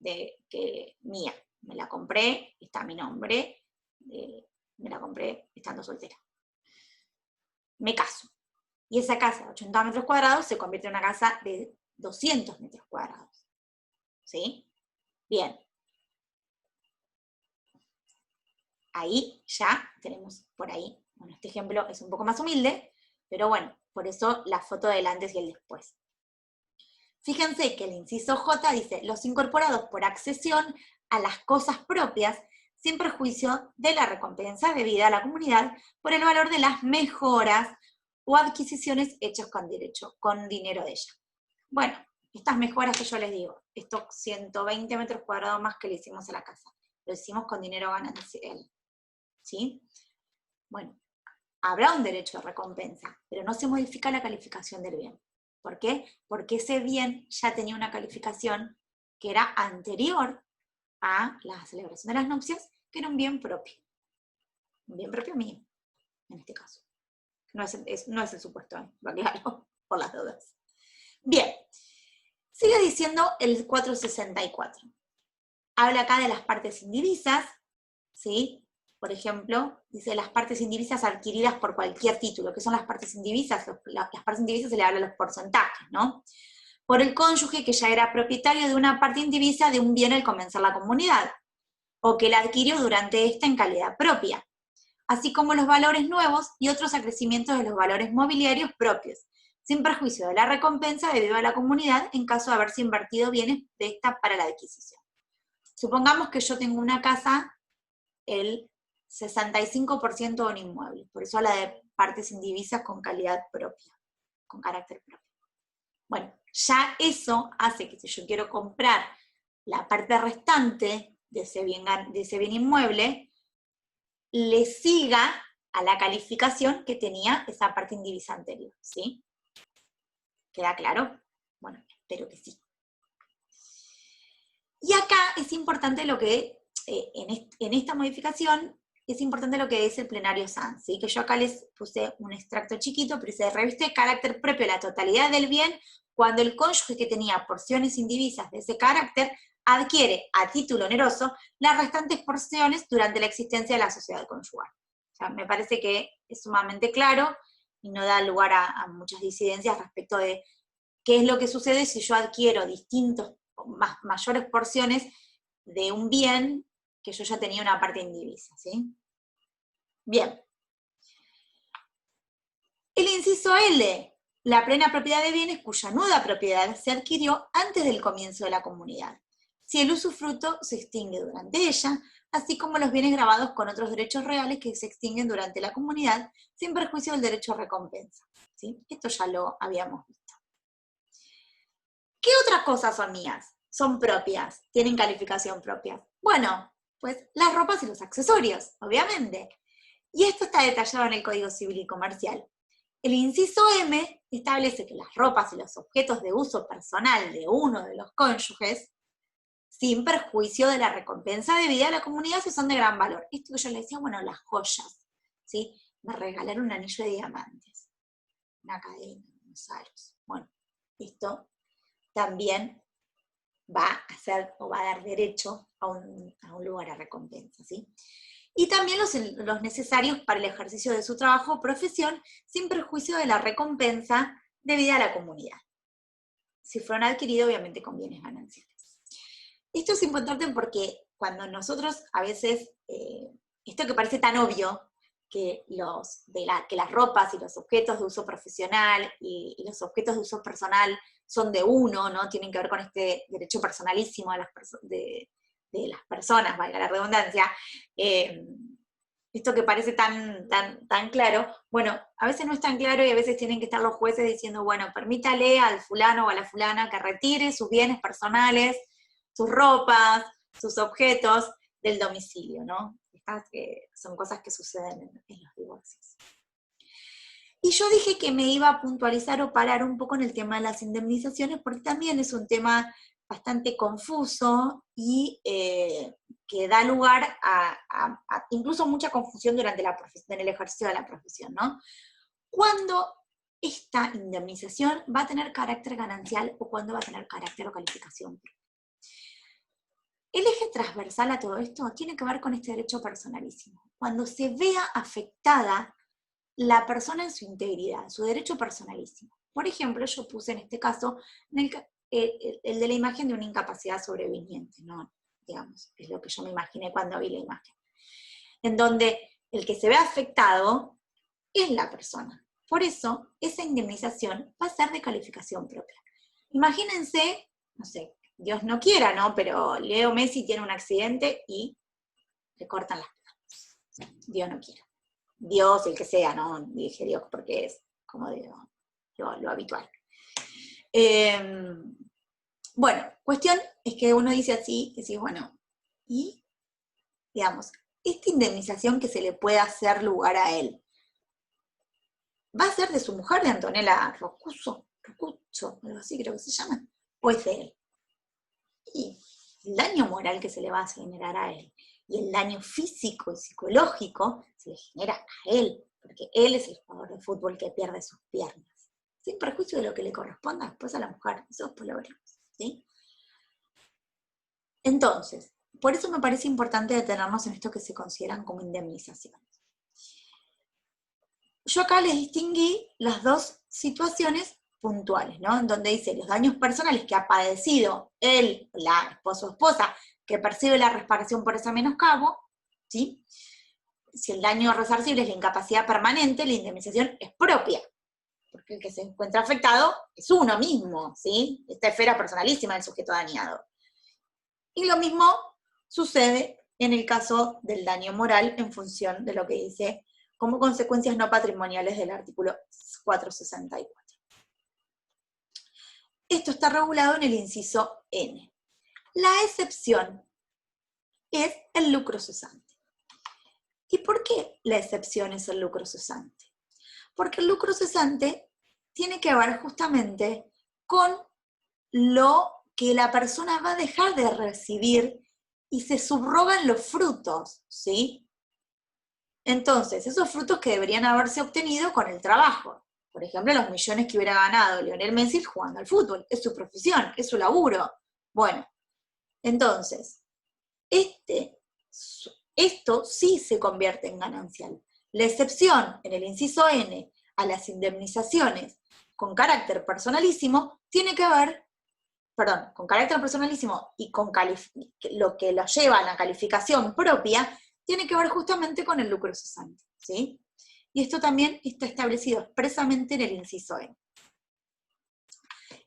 mía, me la compré, está mi nombre, me la compré estando soltera. Me caso. Y esa casa de 80 metros cuadrados se convierte en una casa de 200 metros cuadrados. ¿Sí? Bien. Ahí ya tenemos por ahí, bueno, este ejemplo es un poco más humilde, pero bueno, por eso la foto del antes y el después. Fíjense que el inciso J dice, los incorporados por accesión a las cosas propias, sin perjuicio de la recompensa debida a la comunidad por el valor de las mejoras o adquisiciones hechas con dinero de ella. Bueno, estas mejoras que yo les digo, estos 120 metros cuadrados más que le hicimos a la casa, lo hicimos con dinero ganancial, ¿sí? Bueno, habrá un derecho de recompensa, pero no se modifica la calificación del bien. ¿Por qué? Porque ese bien ya tenía una calificación que era anterior a la celebración de las nupcias, que era un bien propio mío, en este caso. No es el supuesto, va claro, por las dudas. Bien, sigue diciendo el 464. Habla acá de las partes indivisas, ¿sí? Por ejemplo, dice las partes indivisas adquiridas por cualquier título. ¿Qué son las partes indivisas? Las partes indivisas se le habla a los porcentajes, ¿no? Por el cónyuge que ya era propietario de una parte indivisa de un bien al comenzar la comunidad, o que la adquirió durante esta en calidad propia, así como los valores nuevos y otros acrecimientos de los valores mobiliarios propios, sin perjuicio de la recompensa debido a la comunidad en caso de haberse invertido bienes de esta para la adquisición. Supongamos que yo tengo una casa, el 65% de un inmueble, por eso habla de partes indivisas con calidad propia, con carácter propio. Bueno, ya eso hace que si yo quiero comprar la parte restante de ese bien inmueble, le siga a la calificación que tenía esa parte indivisa anterior, ¿sí? ¿Queda claro? Bueno, espero que sí. Y acá es importante lo que, en esta modificación, es importante lo que es el plenario Sanz, ¿sí? Que yo acá les puse un extracto chiquito, pero dice, reviste de carácter propio la totalidad del bien cuando el cónyuge que tenía porciones indivisas de ese carácter adquiere a título oneroso las restantes porciones durante la existencia de la sociedad conyugal. O sea, me parece que es sumamente claro y no da lugar a muchas disidencias respecto de qué es lo que sucede si yo adquiero mayores porciones de un bien que yo ya tenía una parte indivisa, ¿sí? Bien. El inciso L, la plena propiedad de bienes cuya nuda propiedad se adquirió antes del comienzo de la comunidad, si el usufructo se extingue durante ella, así como los bienes grabados con otros derechos reales que se extinguen durante la comunidad, sin perjuicio del derecho a recompensa, ¿sí? Esto ya lo habíamos visto. ¿Qué otras cosas son mías? Son propias, tienen calificación propia. Bueno, pues las ropas y los accesorios, obviamente. Y esto está detallado en el Código Civil y Comercial. El inciso M establece que las ropas y los objetos de uso personal de uno de los cónyuges, sin perjuicio de la recompensa debida a la comunidad, si son de gran valor. Esto que yo le decía, bueno, las joyas, ¿sí? Me regalaron un anillo de diamantes, una cadena, unos aros. Bueno, esto también va a hacer o va a dar derecho a un lugar a recompensa, ¿sí? Y también los necesarios para el ejercicio de su trabajo o profesión, sin perjuicio de la recompensa debida a la comunidad. Si fueron adquiridos, obviamente con bienes gananciales. Esto es importante porque cuando nosotros a veces, esto que parece tan obvio, que las ropas y los objetos de uso profesional y los objetos de uso personal son de uno, ¿no? Tienen que ver con este derecho personalísimo de las personas, valga la redundancia. Esto que parece tan claro, bueno, a veces no es tan claro y a veces tienen que estar los jueces diciendo, bueno, permítale al fulano o a la fulana que retire sus bienes personales, sus ropas, sus objetos del domicilio, ¿no? Estas son cosas que suceden en los divorcios. Y yo dije que me iba a puntualizar o parar un poco en el tema de las indemnizaciones, porque también es un tema bastante confuso y que da lugar a incluso mucha confusión durante en el ejercicio de la profesión, ¿no? ¿Cuándo esta indemnización va a tener carácter ganancial o cuándo va a tener carácter o calificación? El eje transversal a todo esto tiene que ver con este derecho personalísimo. Cuando se vea afectada la persona en su integridad, su derecho personalísimo. Por ejemplo, yo puse en este caso el de la imagen de una incapacidad sobreviniente, ¿no? Digamos, es lo que yo me imaginé cuando vi la imagen. En donde el que se ve afectado es la persona. Por eso, esa indemnización va a ser de calificación propia. Imagínense, no sé, Dios no quiera, ¿no? Pero Leo Messi tiene un accidente y le cortan las piernas. Dios no quiera. Dios, el que sea, ¿no? Dije Dios porque es, como digo, lo habitual. Bueno, cuestión es que uno dice así, que sí, bueno, y, digamos, esta indemnización que se le puede hacer lugar a él, ¿va a ser de su mujer, de Antonella Rocuso, algo así creo que se llama, o es de él? Y el daño moral que se le va a generar a él, y el daño físico y psicológico se le genera a él, porque él es el jugador de fútbol que pierde sus piernas, sin perjuicio de lo que le corresponda después a la mujer, eso después lo veremos, ¿sí? Entonces, por eso me parece importante detenernos en esto que se consideran como indemnizaciones. Yo acá les distinguí las dos situaciones puntuales, ¿no? En donde dice los daños personales que ha padecido él, la esposa o esposa, que percibe la reparación por ese menoscabo, ¿sí? Si el daño resarcible es la incapacidad permanente, la indemnización es propia, porque el que se encuentra afectado es uno mismo, ¿sí? Esta esfera personalísima del sujeto dañado. Y lo mismo sucede en el caso del daño moral en función de lo que dice como consecuencias no patrimoniales del artículo 464. Esto está regulado en el inciso N. La excepción es el lucro cesante. ¿Y por qué la excepción es el lucro cesante? Porque el lucro cesante tiene que ver justamente con lo que la persona va a dejar de recibir y se subrogan los frutos, ¿sí? Entonces, esos frutos que deberían haberse obtenido con el trabajo. Por ejemplo, los millones que hubiera ganado Lionel Messi jugando al fútbol. Es su profesión, es su laburo. Bueno, entonces, esto sí se convierte en ganancial. La excepción en el inciso N a las indemnizaciones con carácter personalísimo tiene que ver, perdón, con carácter personalísimo y con lo que lo lleva a la calificación propia, tiene que ver justamente con el lucro cesante, ¿sí? Y esto también está establecido expresamente en el inciso N.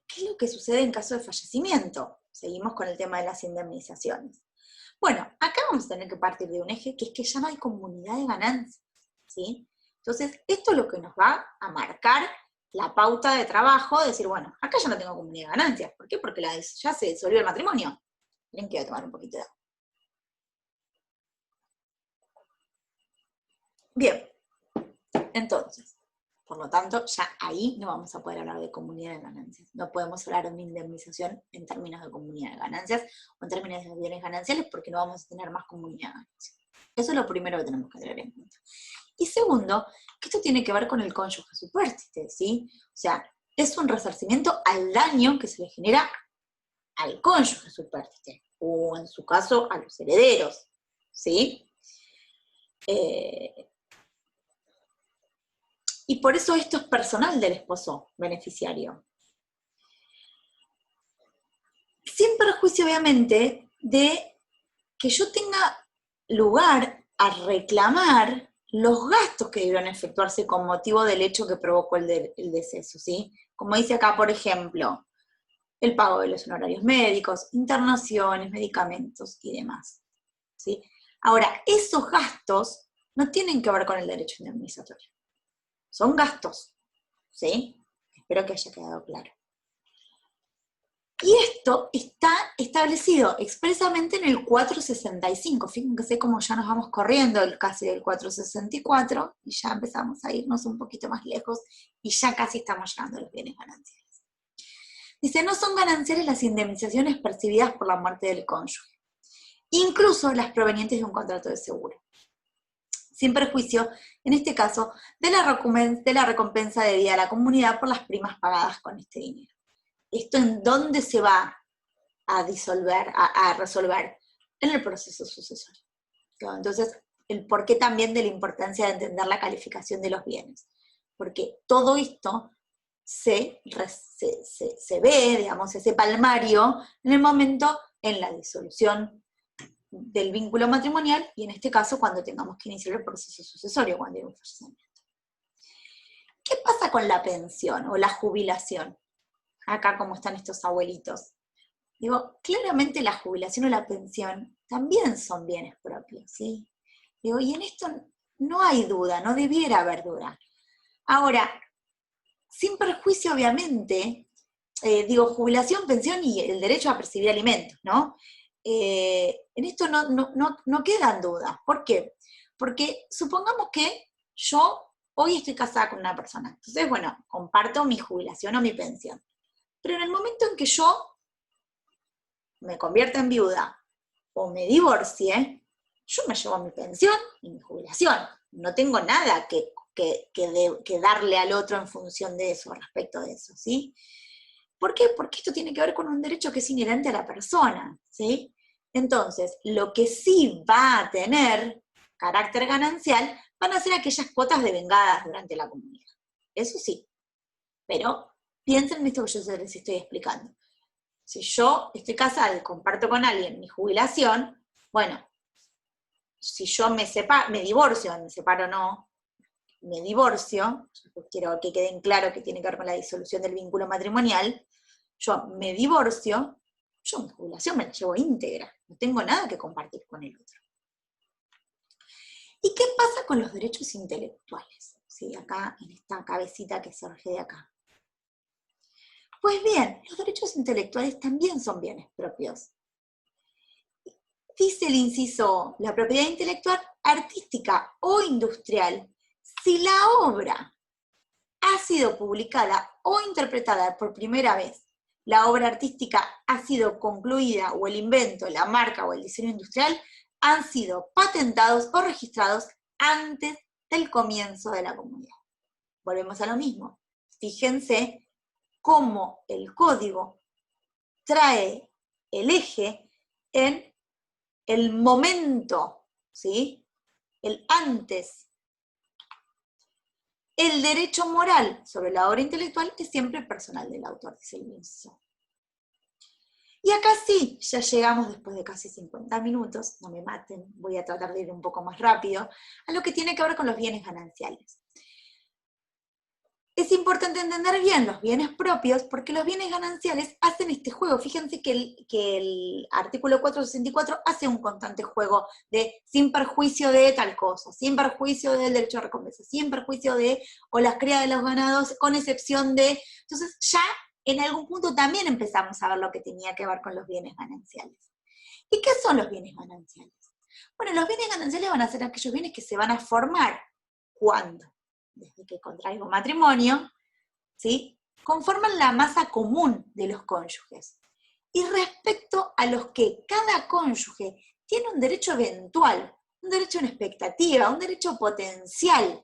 ¿Qué es lo que sucede en caso de fallecimiento? Seguimos con el tema de las indemnizaciones. Bueno, acá vamos a tener que partir de un eje que es que ya no hay comunidad de ganancias, ¿sí? Entonces, esto es lo que nos va a marcar la pauta de trabajo, de decir, bueno, acá ya no tengo comunidad de ganancias. ¿Por qué? Porque ya se disolvió el matrimonio. Miren que voy a tomar un poquito de agua. Bien, entonces, por lo tanto, ya ahí no vamos a poder hablar de comunidad de ganancias. No podemos hablar de una indemnización en términos de comunidad de ganancias o en términos de bienes gananciales porque no vamos a tener más comunidad de ganancias. Eso es lo primero que tenemos que tener en cuenta. Y segundo, que esto tiene que ver con el cónyuge supérstite, ¿sí? O sea, es un resarcimiento al daño que se le genera al cónyuge supérstite, o en su caso a los herederos, ¿sí? Y por eso esto es personal del esposo beneficiario. Sin perjuicio, obviamente, de que yo tenga lugar a reclamar los gastos que debieron efectuarse con motivo del hecho que provocó el deceso, ¿sí? Como dice acá, por ejemplo, el pago de los honorarios médicos, internaciones, medicamentos y demás, ¿sí? Ahora, esos gastos no tienen que ver con el derecho indemnizatorio. Son gastos, ¿sí? Espero que haya quedado claro. Y esto está establecido expresamente en el 465. Fíjense cómo ya nos vamos corriendo casi del 464 y ya empezamos a irnos un poquito más lejos y ya casi estamos llegando a los bienes gananciales. Dice, no son gananciales las indemnizaciones percibidas por la muerte del cónyuge, incluso las provenientes de un contrato de seguro, sin perjuicio, en este caso, de la recompensa debida a la comunidad por las primas pagadas con este dinero. ¿Esto en dónde se va a disolver, a resolver? En el proceso sucesorio. Entonces, el porqué también de la importancia de entender la calificación de los bienes. Porque todo esto se ve, digamos, ese palmario en el momento en la disolución del vínculo matrimonial y en este caso cuando tengamos que iniciar el proceso sucesorio, cuando hay un fallecimiento. ¿Qué pasa con la pensión o la jubilación? Acá como están estos abuelitos. Digo, claramente la jubilación o la pensión también son bienes propios, ¿sí? Digo, y en esto no hay duda, no debiera haber duda. Ahora, sin perjuicio, obviamente, jubilación, pensión y el derecho a percibir alimentos, ¿no? En esto no quedan dudas. ¿Por qué? Porque supongamos que yo hoy estoy casada con una persona. Entonces, bueno, comparto mi jubilación o mi pensión. Pero en el momento en que yo me convierta en viuda o me divorcie, yo me llevo mi pensión y mi jubilación. No tengo nada que darle al otro en función de eso, respecto de eso, ¿sí? ¿Por qué? Porque esto tiene que ver con un derecho que es inherente a la persona, ¿sí? Entonces, lo que sí va a tener carácter ganancial van a ser aquellas cuotas devengadas durante la comunidad. Eso sí. Pero piensen en esto que yo les estoy explicando. Si yo estoy casada y comparto con alguien mi jubilación, bueno, si yo me divorcio, me separo no, me divorcio, quiero que queden claro que tiene que ver con la disolución del vínculo matrimonial, yo me divorcio, yo mi jubilación me la llevo íntegra, no tengo nada que compartir con el otro. ¿Y qué pasa con los derechos intelectuales? ¿Sí? Acá, en esta cabecita que surge de acá. Pues bien, los derechos intelectuales también son bienes propios. dice el inciso O, la propiedad intelectual artística o industrial, si la obra ha sido publicada o interpretada por primera vez, la obra artística ha sido concluida, o el invento, la marca o el diseño industrial han sido patentados o registrados antes del comienzo de la comunidad. Volvemos a lo mismo. Fíjense cómo el código trae el eje en el momento, ¿sí? El antes. El derecho moral sobre la obra intelectual es siempre personal del autor, dice el inciso. Y acá sí, ya llegamos después de casi 50 minutos, no me maten, voy a tratar de ir un poco más rápido, a lo que tiene que ver con los bienes gananciales. Es importante entender bien los bienes propios, porque los bienes gananciales hacen este juego. Fíjense que el artículo 464 hace un constante juego de sin perjuicio de tal cosa, sin perjuicio del derecho a recompensa, sin perjuicio de, o las crías de los ganados, con excepción de. Entonces ya en algún punto también empezamos a ver lo que tenía que ver con los bienes gananciales. ¿Y qué son los bienes gananciales? Bueno, los bienes gananciales van a ser aquellos bienes que se van a formar cuando, desde que contraigo matrimonio, ¿sí?, conforman la masa común de los cónyuges. Y respecto a los que cada cónyuge tiene un derecho eventual, un derecho en expectativa, un derecho potencial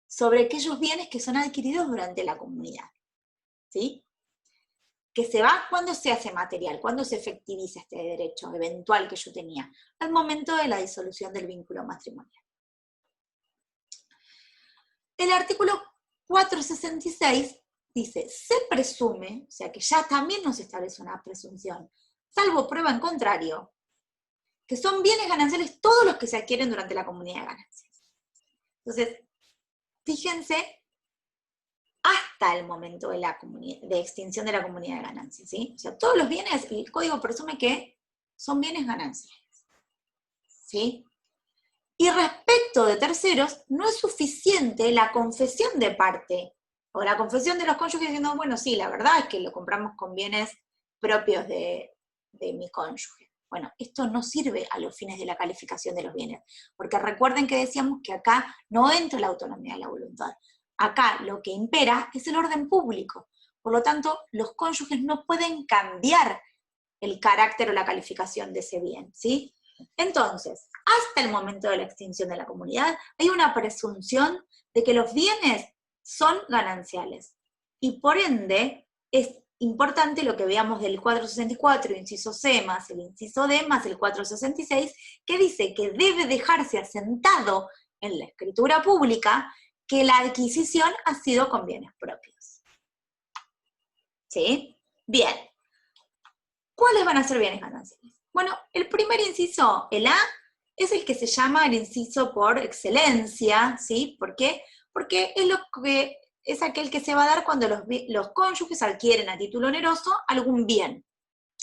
sobre aquellos bienes que son adquiridos durante la comunidad. ¿Sí? Que se va cuando se hace material, cuando se efectiviza este derecho eventual que yo tenía, al momento de la disolución del vínculo matrimonial. El artículo 466 dice, se presume, o sea que ya también nos establece una presunción, salvo prueba en contrario, que son bienes gananciales todos los que se adquieren durante la comunidad de ganancias. Entonces, fíjense, hasta el momento de extinción de la comunidad de ganancias, ¿sí? O sea, todos los bienes, el código presume que son bienes gananciales, ¿sí? Y respecto de terceros, no es suficiente la confesión de parte, o la confesión de los cónyuges diciendo, bueno, sí, la verdad es que lo compramos con bienes propios de mi cónyuge. Bueno, esto no sirve a los fines de la calificación de los bienes, porque recuerden que decíamos que acá no entra la autonomía de la voluntad. Acá lo que impera es el orden público. Por lo tanto, los cónyuges no pueden cambiar el carácter o la calificación de ese bien, ¿sí? Entonces, hasta el momento de la extinción de la comunidad, hay una presunción de que los bienes son gananciales. Y por ende, es importante lo que veamos del 464, inciso C, más el inciso D, más el 466, que dice que debe dejarse asentado en la escritura pública que la adquisición ha sido con bienes propios. ¿Sí? Bien. ¿Cuáles van a ser bienes gananciales? Bueno, el primer inciso, el A, es el que se llama el inciso por excelencia, ¿sí? ¿Por qué? Porque es aquel que se va a dar cuando los cónyuges adquieren a título oneroso algún bien,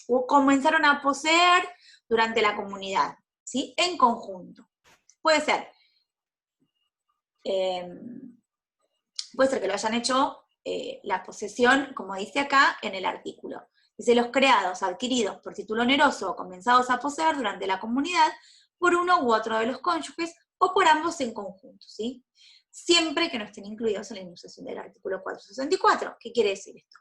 o comenzaron a poseer durante la comunidad, ¿sí? En conjunto. Puede ser que lo hayan hecho la posesión, como dice acá en el artículo. Dice, los creados, adquiridos por título oneroso o comenzados a poseer durante la comunidad por uno u otro de los cónyuges o por ambos en conjunto, ¿sí? Siempre que no estén incluidos en la enunciación del artículo 464. ¿Qué quiere decir esto?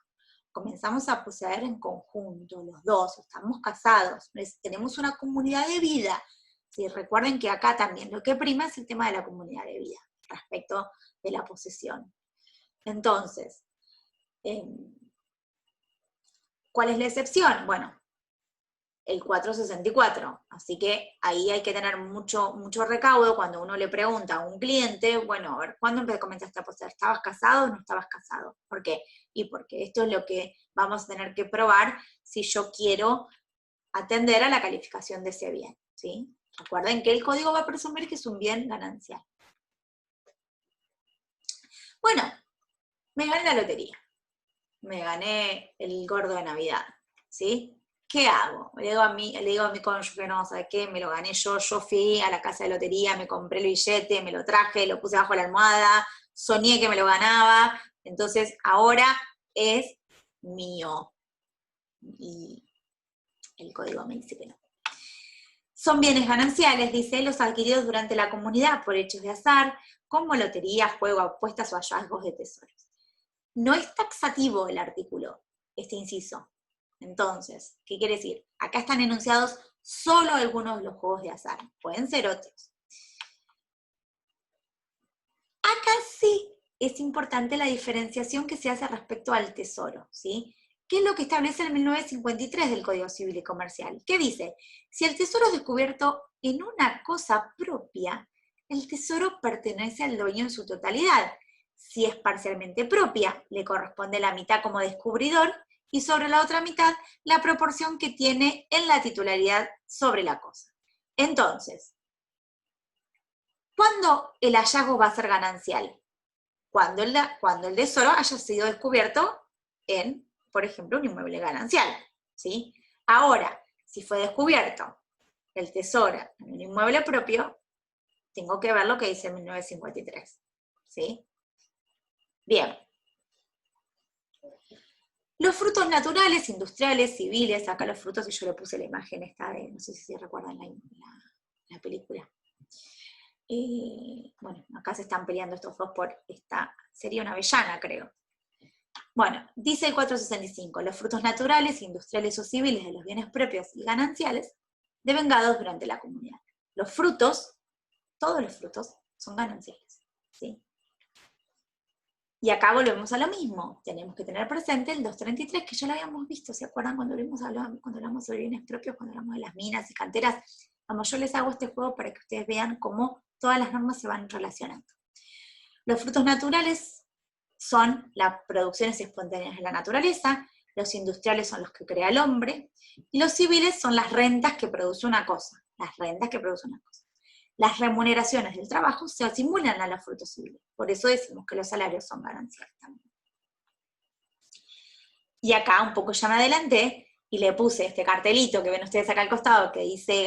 Comenzamos a poseer en conjunto, los dos, estamos casados, tenemos una comunidad de vida. ¿Sí? Recuerden que acá también lo que prima es el tema de la comunidad de vida, respecto de la posesión. Entonces, ¿cuál es la excepción? Bueno, el 464. Así que ahí hay que tener mucho recaudo cuando uno le pregunta a un cliente, bueno, a ver, ¿cuándo comenzaste a poseer? ¿Estabas casado o no estabas casado? ¿Por qué? Y porque esto es lo que vamos a tener que probar si yo quiero atender a la calificación de ese bien, ¿sí? Recuerden que el código va a presumir que es un bien ganancial. Bueno, me gané la lotería. Me gané el gordo de Navidad, ¿sí? ¿Qué hago? Le digo a mi cónyuge, no, ¿sabes qué? Me lo gané yo fui a la casa de lotería, me compré el billete, me lo traje, lo puse bajo la almohada, soñé que me lo ganaba, entonces ahora es mío. Y el código me dice que no. Son bienes gananciales, dice, los adquiridos durante la comunidad por hechos de azar, como lotería, juego, apuestas o hallazgos de tesoros. No es taxativo el artículo, este inciso. Entonces, ¿qué quiere decir? Acá están enunciados solo algunos de los juegos de azar, pueden ser otros. Acá sí es importante la diferenciación que se hace respecto al tesoro, ¿sí? ¿Qué es lo que establece el 1953 del Código Civil y Comercial? ¿Qué dice? Si el tesoro es descubierto en una cosa propia, el tesoro pertenece al dueño en su totalidad. Si es parcialmente propia, le corresponde la mitad como descubridor y sobre la otra mitad la proporción que tiene en la titularidad sobre la cosa. Entonces, ¿cuándo el hallazgo va a ser ganancial? Cuando el tesoro haya sido descubierto en, por ejemplo, un inmueble ganancial, ¿sí? Ahora, si fue descubierto el tesoro en un inmueble propio, tengo que ver lo que dice 1953, ¿sí? Bien. Los frutos naturales, industriales, civiles, acá los frutos, y yo le puse la imagen esta de, no sé si se recuerdan la película. Bueno, acá se están peleando estos dos por esta, sería una avellana, creo. Bueno, dice el 465, los frutos naturales, industriales o civiles de los bienes propios y gananciales, devengados durante la comunidad. Los frutos, todos los frutos, son gananciales, ¿sí? Y acá volvemos a lo mismo, tenemos que tener presente el 233, que ya lo habíamos visto, ¿se acuerdan cuando hablamos sobre bienes propios, cuando hablamos de las minas y canteras? Vamos, yo les hago este juego para que ustedes vean cómo todas las normas se van relacionando. Los frutos naturales son las producciones espontáneas de la naturaleza, los industriales son los que crea el hombre, y los civiles son las rentas que produce una cosa, Las remuneraciones del trabajo se asimulan a los frutos civiles, por eso decimos que los salarios son gananciales también. Y acá un poco ya me adelanté, y le puse este cartelito que ven ustedes acá al costado, que dice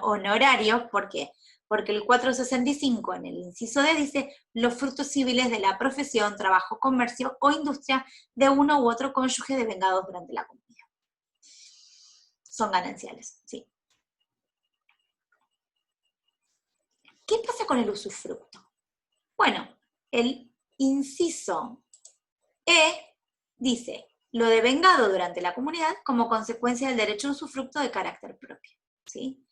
honorarios, ¿por qué? Porque el 465 en el inciso D dice los frutos civiles de la profesión, trabajo, comercio o industria de uno u otro cónyuge devengados durante la comunidad. Son gananciales, sí. ¿Qué pasa con el usufructo? Bueno, el inciso E dice lo devengado durante la comunidad como consecuencia del derecho a usufructo de carácter propio, ¿sí?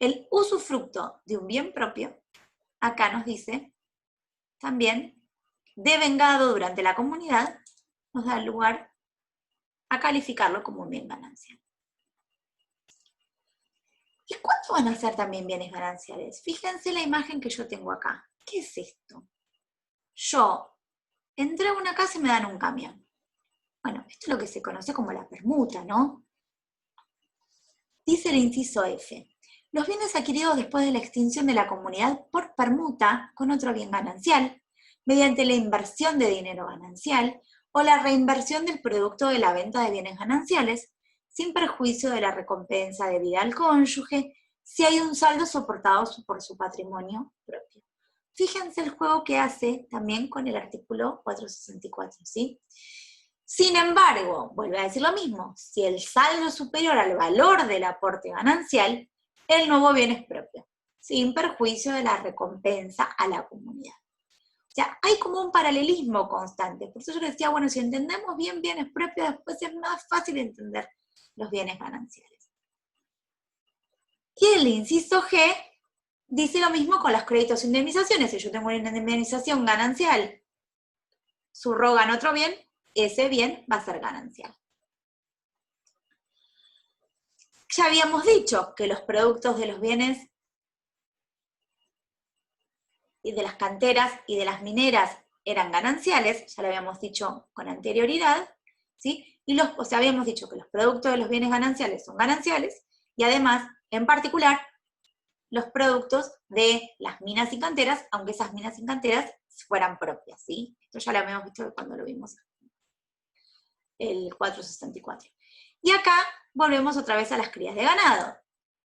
El usufructo de un bien propio, acá nos dice, también, devengado durante la comunidad, nos da lugar a calificarlo como un bien ganancial. ¿Y cuánto van a ser también bienes gananciales? Fíjense la imagen que yo tengo acá. ¿Qué es esto? Yo entré a una casa y me dan un camión. Bueno, esto es lo que se conoce como la permuta, ¿no? Dice el inciso F. Los bienes adquiridos después de la extinción de la comunidad por permuta con otro bien ganancial, mediante la inversión de dinero ganancial o la reinversión del producto de la venta de bienes gananciales, sin perjuicio de la recompensa debida al cónyuge, si hay un saldo soportado por su patrimonio propio. Fíjense el juego que hace también con el artículo 464, ¿sí? Sin embargo, vuelve a decir lo mismo, si el saldo es superior al valor del aporte ganancial, el nuevo bien es propio, sin perjuicio de la recompensa a la comunidad. O sea, hay como un paralelismo constante. Por eso yo decía, bueno, si entendemos bien bienes propios, después es más fácil entender los bienes gananciales. Y el inciso G dice lo mismo con los créditos e indemnizaciones. Si yo tengo una indemnización ganancial, subrogan otro bien, ese bien va a ser ganancial. Ya habíamos dicho que los productos de los bienes y de las canteras y de las mineras eran gananciales, ya lo habíamos dicho con anterioridad, ¿sí? O sea, habíamos dicho que los productos de los bienes gananciales son gananciales, y además, en particular, los productos de las minas y canteras, aunque esas minas y canteras fueran propias, ¿sí? Esto ya lo habíamos visto cuando lo vimos el 464. Y acá volvemos otra vez a las crías de ganado.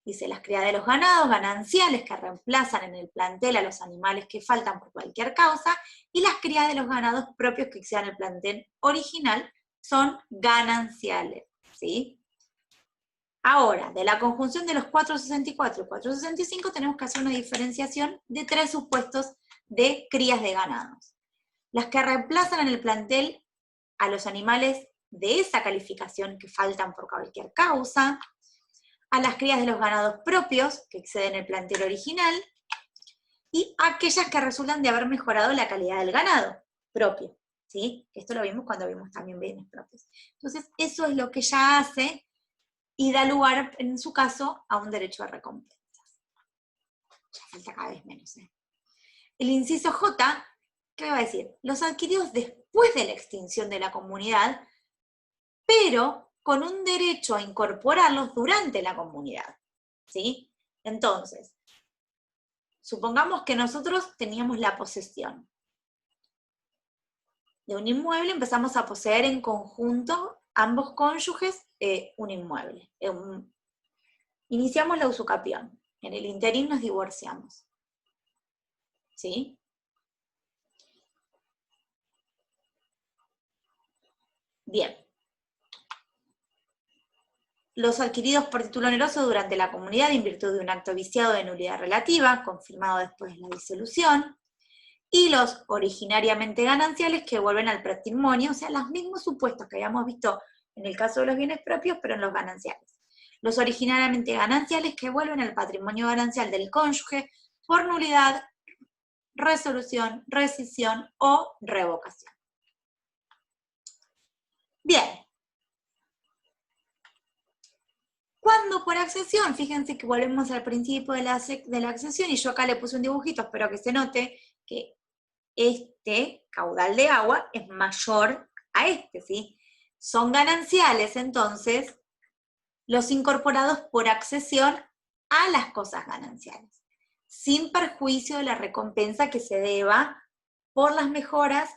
Dice, las crías de los ganados gananciales que reemplazan en el plantel a los animales que faltan por cualquier causa, y las crías de los ganados propios que excedan el plantel original son gananciales, ¿sí? Ahora, de la conjunción de los 464 y 465 tenemos que hacer una diferenciación de 3 supuestos de crías de ganados. Las que reemplazan en el plantel a los animales de esa calificación que faltan por cualquier causa, a las crías de los ganados propios, que exceden el plantel original, y aquellas que resultan de haber mejorado la calidad del ganado propio, ¿sí? Esto lo vimos cuando vimos también bienes propios. Entonces, eso es lo que ella hace y da lugar, en su caso, a un derecho de recompensas. Ya falta cada vez menos, ¿eh? El inciso J, ¿qué va a decir? Los adquiridos después de la extinción de la comunidad, pero con un derecho a incorporarlos durante la comunidad, ¿sí? Entonces, supongamos que nosotros teníamos la posesión de un inmueble, empezamos a poseer en conjunto, ambos cónyuges, un inmueble. Iniciamos la usucapión, en el interín nos divorciamos, ¿sí? Bien. Los adquiridos por título oneroso durante la comunidad en virtud de un acto viciado de nulidad relativa, confirmado después de la disolución, y los originariamente gananciales que vuelven al patrimonio, o sea, los mismos supuestos que habíamos visto en el caso de los bienes propios, pero en los gananciales. Los originariamente gananciales que vuelven al patrimonio ganancial del cónyuge por nulidad, resolución, rescisión o revocación. Bien. Cuando por accesión, fíjense que volvemos al principio de la accesión, y yo acá le puse un dibujito, espero que se note que este caudal de agua es mayor a este, ¿sí? Son gananciales, entonces, los incorporados por accesión a las cosas gananciales, sin perjuicio de la recompensa que se deba por las mejoras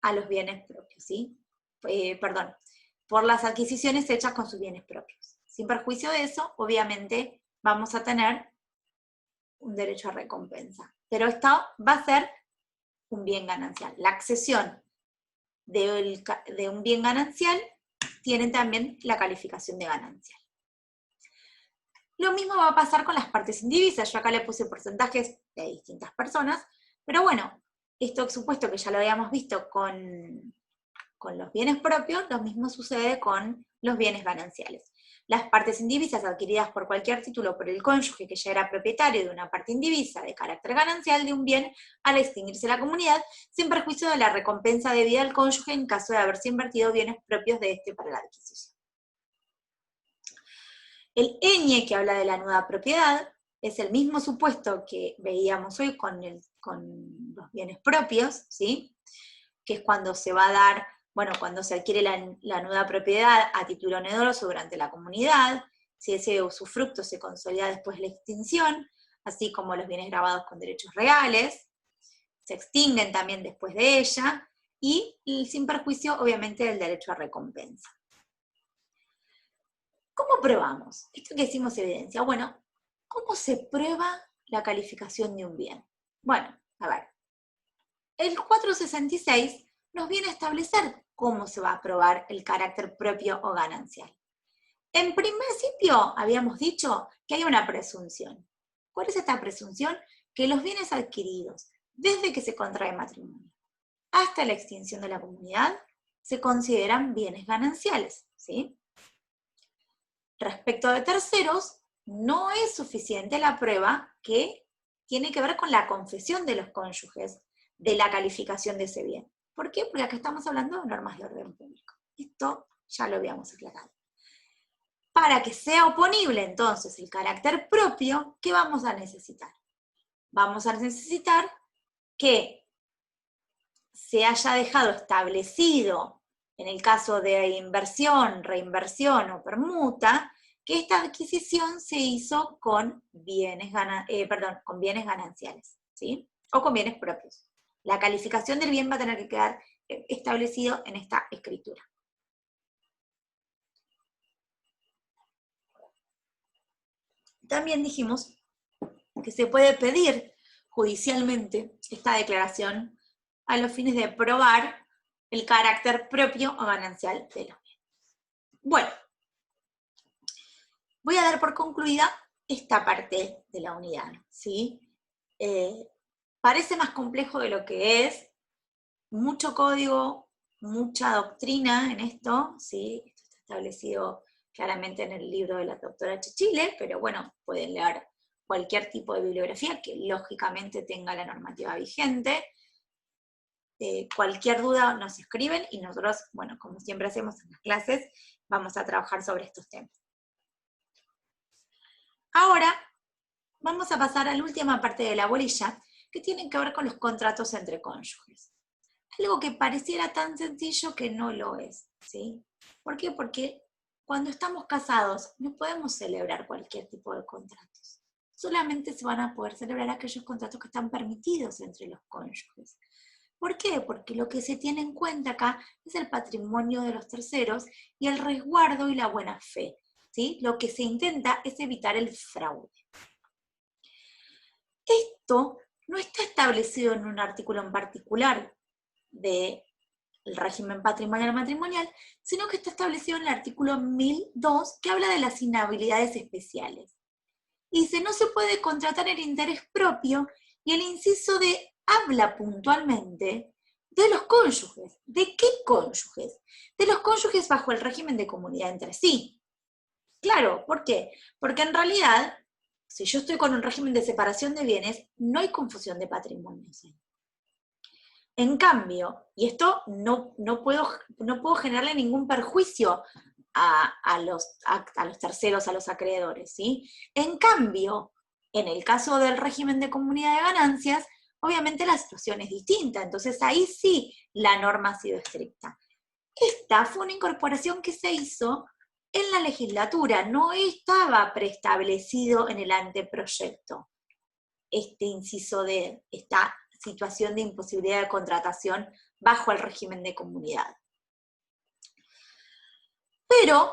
a los bienes propios, ¿sí? Perdón, por las adquisiciones hechas con sus bienes propios. Sin perjuicio de eso, obviamente, vamos a tener un derecho a recompensa. Pero esto va a ser un bien ganancial. La accesión de un bien ganancial tiene también la calificación de ganancial. Lo mismo va a pasar con las partes indivisas. Yo acá le puse porcentajes de distintas personas, pero bueno, esto supuesto que ya lo habíamos visto con los bienes propios, lo mismo sucede con los bienes gananciales. Las partes indivisas adquiridas por cualquier título por el cónyuge que ya era propietario de una parte indivisa de carácter ganancial de un bien al extinguirse la comunidad, sin perjuicio de la recompensa debida al cónyuge en caso de haberse invertido bienes propios de este para la adquisición. El ñ, que habla de la nueva propiedad, es el mismo supuesto que veíamos hoy con los bienes propios, ¿sí? Que es cuando se va a dar, bueno, cuando se adquiere la nueva propiedad a título oneroso durante la comunidad, si ese usufructo se consolida después de la extinción, así como los bienes grabados con derechos reales, se extinguen también después de ella, y sin perjuicio, obviamente, del derecho a recompensa. ¿Cómo probamos? Esto que hicimos evidencia. Bueno, ¿cómo se prueba la calificación de un bien? Bueno, a ver. El 466 nos viene a establecer cómo se va a probar el carácter propio o ganancial. En principio, habíamos dicho que hay una presunción. ¿Cuál es esta presunción? Que los bienes adquiridos, desde que se contrae matrimonio hasta la extinción de la comunidad, se consideran bienes gananciales, ¿sí? Respecto de terceros, no es suficiente la prueba que tiene que ver con la confesión de los cónyuges de la calificación de ese bien. ¿Por qué? Porque acá estamos hablando de normas de orden público. Esto ya lo habíamos aclarado. Para que sea oponible entonces el carácter propio, ¿qué vamos a necesitar? Vamos a necesitar que se haya dejado establecido, en el caso de inversión, reinversión o permuta, que esta adquisición se hizo con bienes gananciales, ¿sí? O con bienes propios. La calificación del bien va a tener que quedar establecido en esta escritura. También dijimos que se puede pedir judicialmente esta declaración a los fines de probar el carácter propio o ganancial de los bienes. Bueno, voy a dar por concluida esta parte de la unidad, ¿sí? Parece más complejo de lo que es, mucho código, mucha doctrina en esto, ¿sí? Esto está establecido claramente en el libro de la doctora Chichile, pero bueno, pueden leer cualquier tipo de bibliografía que lógicamente tenga la normativa vigente. Cualquier duda nos escriben y nosotros, bueno, como siempre hacemos en las clases, vamos a trabajar sobre estos temas. Ahora vamos a pasar a la última parte de la bolilla, que tiene que ver con los contratos entre cónyuges. Algo que pareciera tan sencillo que no lo es, ¿sí? ¿Por qué? Porque cuando estamos casados no podemos celebrar cualquier tipo de contratos. Solamente se van a poder celebrar aquellos contratos que están permitidos entre los cónyuges. ¿Por qué? Porque lo que se tiene en cuenta acá es el patrimonio de los terceros y el resguardo y la buena fe, ¿sí? Lo que se intenta es evitar el fraude. Esto no está establecido en un artículo en particular del régimen patrimonial matrimonial, sino que está establecido en el artículo 1002, que habla de las inhabilidades especiales. Y dice, no se puede contratar el interés propio, y el inciso D habla puntualmente de los cónyuges. ¿De qué cónyuges? De los cónyuges bajo el régimen de comunidad entre sí. Claro, ¿por qué? Porque en realidad, si yo estoy con un régimen de separación de bienes, no hay confusión de patrimonio, ¿sí? En cambio, y esto no puedo generarle ningún perjuicio a los terceros, a los acreedores, ¿sí? En cambio, en el caso del régimen de comunidad de ganancias, obviamente la situación es distinta, entonces ahí sí la norma ha sido estricta. Esta fue una incorporación que se hizo en la legislatura, no estaba preestablecido en el anteproyecto. Este inciso de esta situación de imposibilidad de contratación bajo el régimen de comunidad. Pero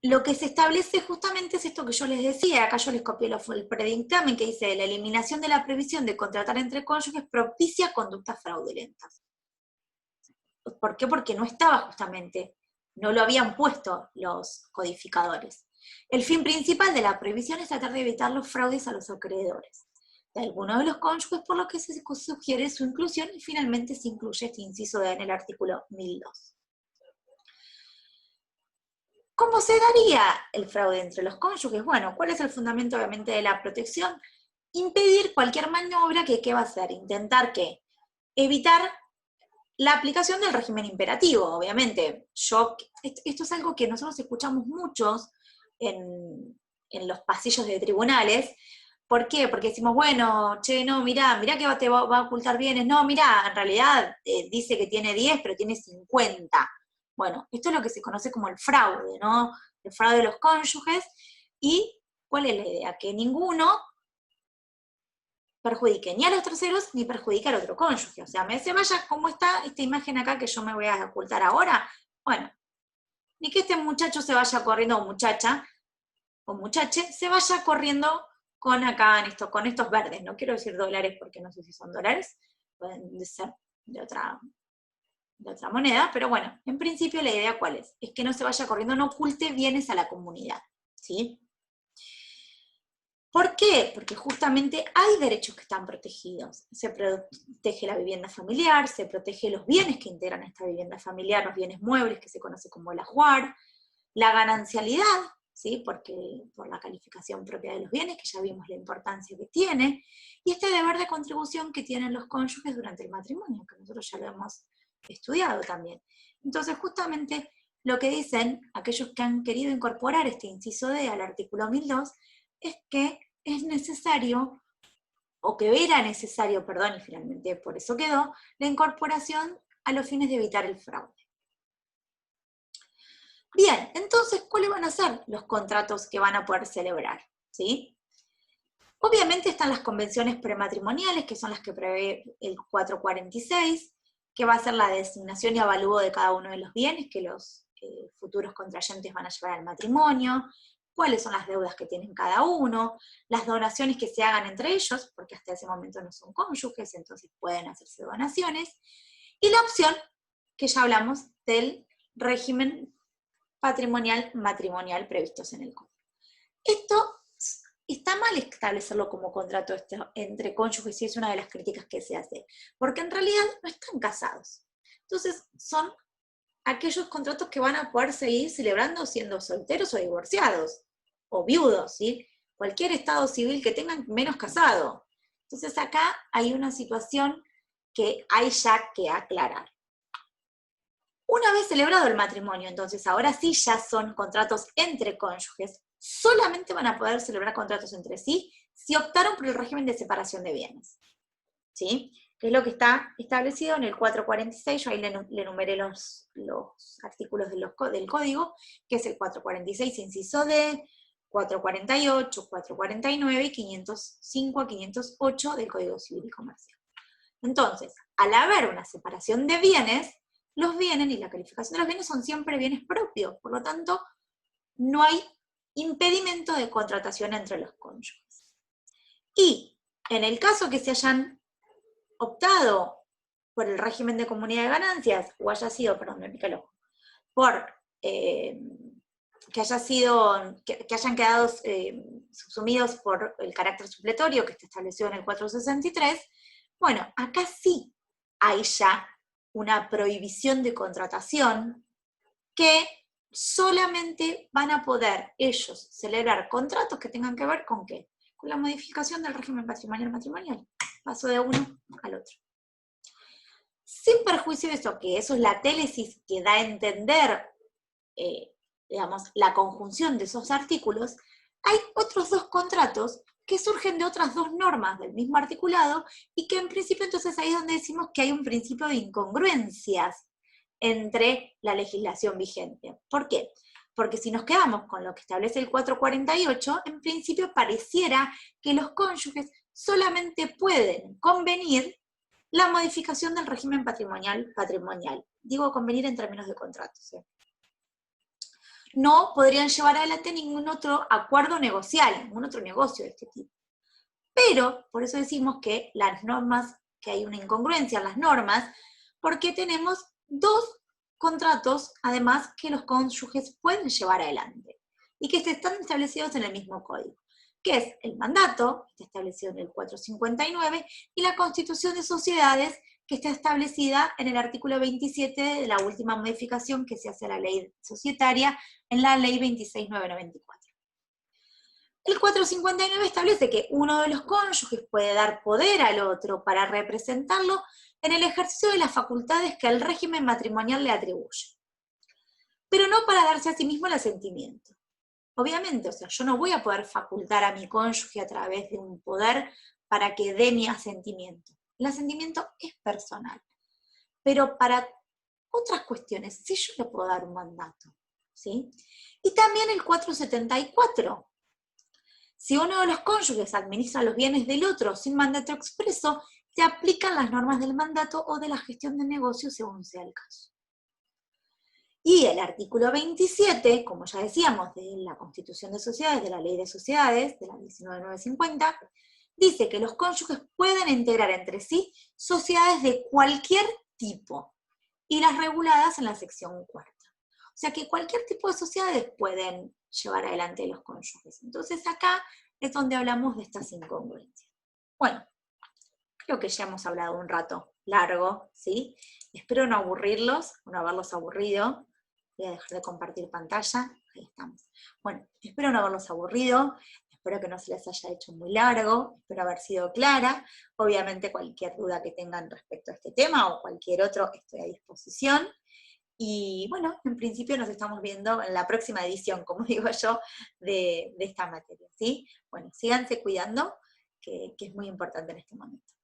lo que se establece justamente es esto que yo les decía, acá yo les copié el predictamen que dice, la eliminación de la previsión de contratar entre cónyuges propicia conductas fraudulentas. ¿Por qué? Porque no estaba justamente, no lo habían puesto los codificadores. El fin principal de la prohibición es tratar de evitar los fraudes a los acreedores de alguno de los cónyuges, por lo que se sugiere su inclusión, y finalmente se incluye este inciso D en el artículo 1002. ¿Cómo se daría el fraude entre los cónyuges? Bueno, ¿cuál es el fundamento obviamente de la protección? Impedir cualquier maniobra que, ¿qué va a hacer? Intentar que evitar la aplicación del régimen imperativo, obviamente. Esto es algo que nosotros escuchamos muchos en los pasillos de tribunales. ¿Por qué? Porque decimos, bueno, che, no, mirá que te va a ocultar bienes. No, mirá, en realidad dice que tiene 10, pero tiene 50. Bueno, esto es lo que se conoce como el fraude, ¿no? El fraude de los cónyuges. ¿Y cuál es la idea? Que ninguno perjudique ni a los terceros, ni perjudique al otro cónyuge. O sea, se vaya, como está esta imagen acá que yo me voy a ocultar ahora, bueno, ni que este muchacho se vaya corriendo, o muchacha, o muchache, se vaya corriendo con acá, con estos verdes, no quiero decir dólares porque no sé si son dólares, pueden ser de otra moneda, pero bueno, en principio la idea ¿cuál es? Es que no se vaya corriendo, no oculte bienes a la comunidad, ¿sí? ¿Por qué? Porque justamente hay derechos que están protegidos. Se protege la vivienda familiar, se protege los bienes que integran esta vivienda familiar, los bienes muebles que se conoce como el ajuar, la ganancialidad, ¿sí? Por la calificación propia de los bienes, que ya vimos la importancia que tiene, y este deber de contribución que tienen los cónyuges durante el matrimonio, que nosotros ya lo hemos estudiado también. Entonces, justamente lo que dicen aquellos que han querido incorporar este inciso D al artículo 1002, es que es necesario, o que era necesario, perdón, y finalmente por eso quedó, la incorporación a los fines de evitar el fraude. Bien, entonces, ¿cuáles van a ser los contratos que van a poder celebrar? ¿Sí? Obviamente están las convenciones prematrimoniales, que son las que prevé el 446, que va a ser la designación y avalúo de cada uno de los bienes que los futuros contrayentes van a llevar al matrimonio, cuáles son las deudas que tienen cada uno, las donaciones que se hagan entre ellos, porque hasta ese momento no son cónyuges, entonces pueden hacerse donaciones, y la opción, que ya hablamos, del régimen patrimonial matrimonial previstos en el código. establecerlo como contrato entre cónyuges, y es una de las críticas que se hace, porque en realidad no están casados. Entonces son aquellos contratos que van a poder seguir celebrando siendo solteros o divorciados, o viudos, ¿sí? Cualquier estado civil que tengan menos casado. Entonces acá hay una situación que hay ya que aclarar. Una vez celebrado el matrimonio, entonces ahora sí ya son contratos entre cónyuges, solamente van a poder celebrar contratos entre sí si optaron por el régimen de separación de bienes, ¿sí? Que es lo que está establecido en el 446, yo ahí le enumeré los artículos del código, que es el 446 inciso D, 448, 449 y 505 a 508 del Código Civil y Comercial. Entonces, al haber una separación de bienes, los bienes y la calificación de los bienes son siempre bienes propios, por lo tanto, no hay impedimento de contratación entre los cónyuges. Y en el caso que se hayan optado por el régimen de comunidad de ganancias, o haya sido, perdón, me pica el ojo, por que hayan quedado subsumidos por el carácter supletorio que está establecido en el 463, bueno, acá sí hay ya una prohibición de contratación que solamente van a poder ellos celebrar contratos que tengan que ver con ¿qué? Con la modificación del régimen patrimonial. Paso de uno al otro. Sin perjuicio de eso, que eso es la télesis que da a entender, digamos, la conjunción de esos artículos, hay otros dos contratos que surgen de otras dos normas del mismo articulado y que en principio entonces ahí es donde decimos que hay un principio de incongruencias entre la legislación vigente. ¿Por qué? Porque si nos quedamos con lo que establece el 448, en principio pareciera que los cónyuges solamente pueden convenir la modificación del régimen patrimonial. Digo convenir en términos de contratos. No podrían llevar adelante ningún otro acuerdo negocial, ningún otro negocio de este tipo. Pero, por eso decimos que las normas, que hay una incongruencia en las normas, porque tenemos dos contratos, además, que los cónyuges pueden llevar adelante, y que están establecidos en el mismo código, que es el mandato, que está establecido en el 459, y la constitución de sociedades, que está establecida en el artículo 27 de la última modificación que se hace a la ley societaria en la ley 26994. El 459 establece que uno de los cónyuges puede dar poder al otro para representarlo en el ejercicio de las facultades que el régimen matrimonial le atribuye, pero no para darse a sí mismo el asentimiento. Obviamente, o sea, yo no voy a poder facultar a mi cónyuge a través de un poder para que dé mi asentimiento. El asentimiento es personal, pero para otras cuestiones sí yo le puedo dar un mandato, ¿sí? Y también el 474. Si uno de los cónyuges administra los bienes del otro sin mandato expreso, se aplican las normas del mandato o de la gestión del negocio según sea el caso. Y el artículo 27, como ya decíamos, de la Constitución de Sociedades, de la Ley de Sociedades, de la 19950, dice que los cónyuges pueden integrar entre sí sociedades de cualquier tipo, y las reguladas en la sección cuarta. O sea que cualquier tipo de sociedades pueden llevar adelante los cónyuges. Entonces acá es donde hablamos de estas incongruencias. Bueno, creo que ya hemos hablado un rato largo, ¿sí? Espero no aburrirlos, no haberlos aburrido. Voy a dejar de compartir pantalla. Ahí estamos. Bueno, espero no haberlos aburrido. Espero que no se les haya hecho muy largo. Espero haber sido clara. Obviamente cualquier duda que tengan respecto a este tema o cualquier otro, estoy a disposición. Y bueno, en principio nos estamos viendo en la próxima edición, como digo yo, de esta materia, ¿sí? Bueno, síganse cuidando, que es muy importante en este momento.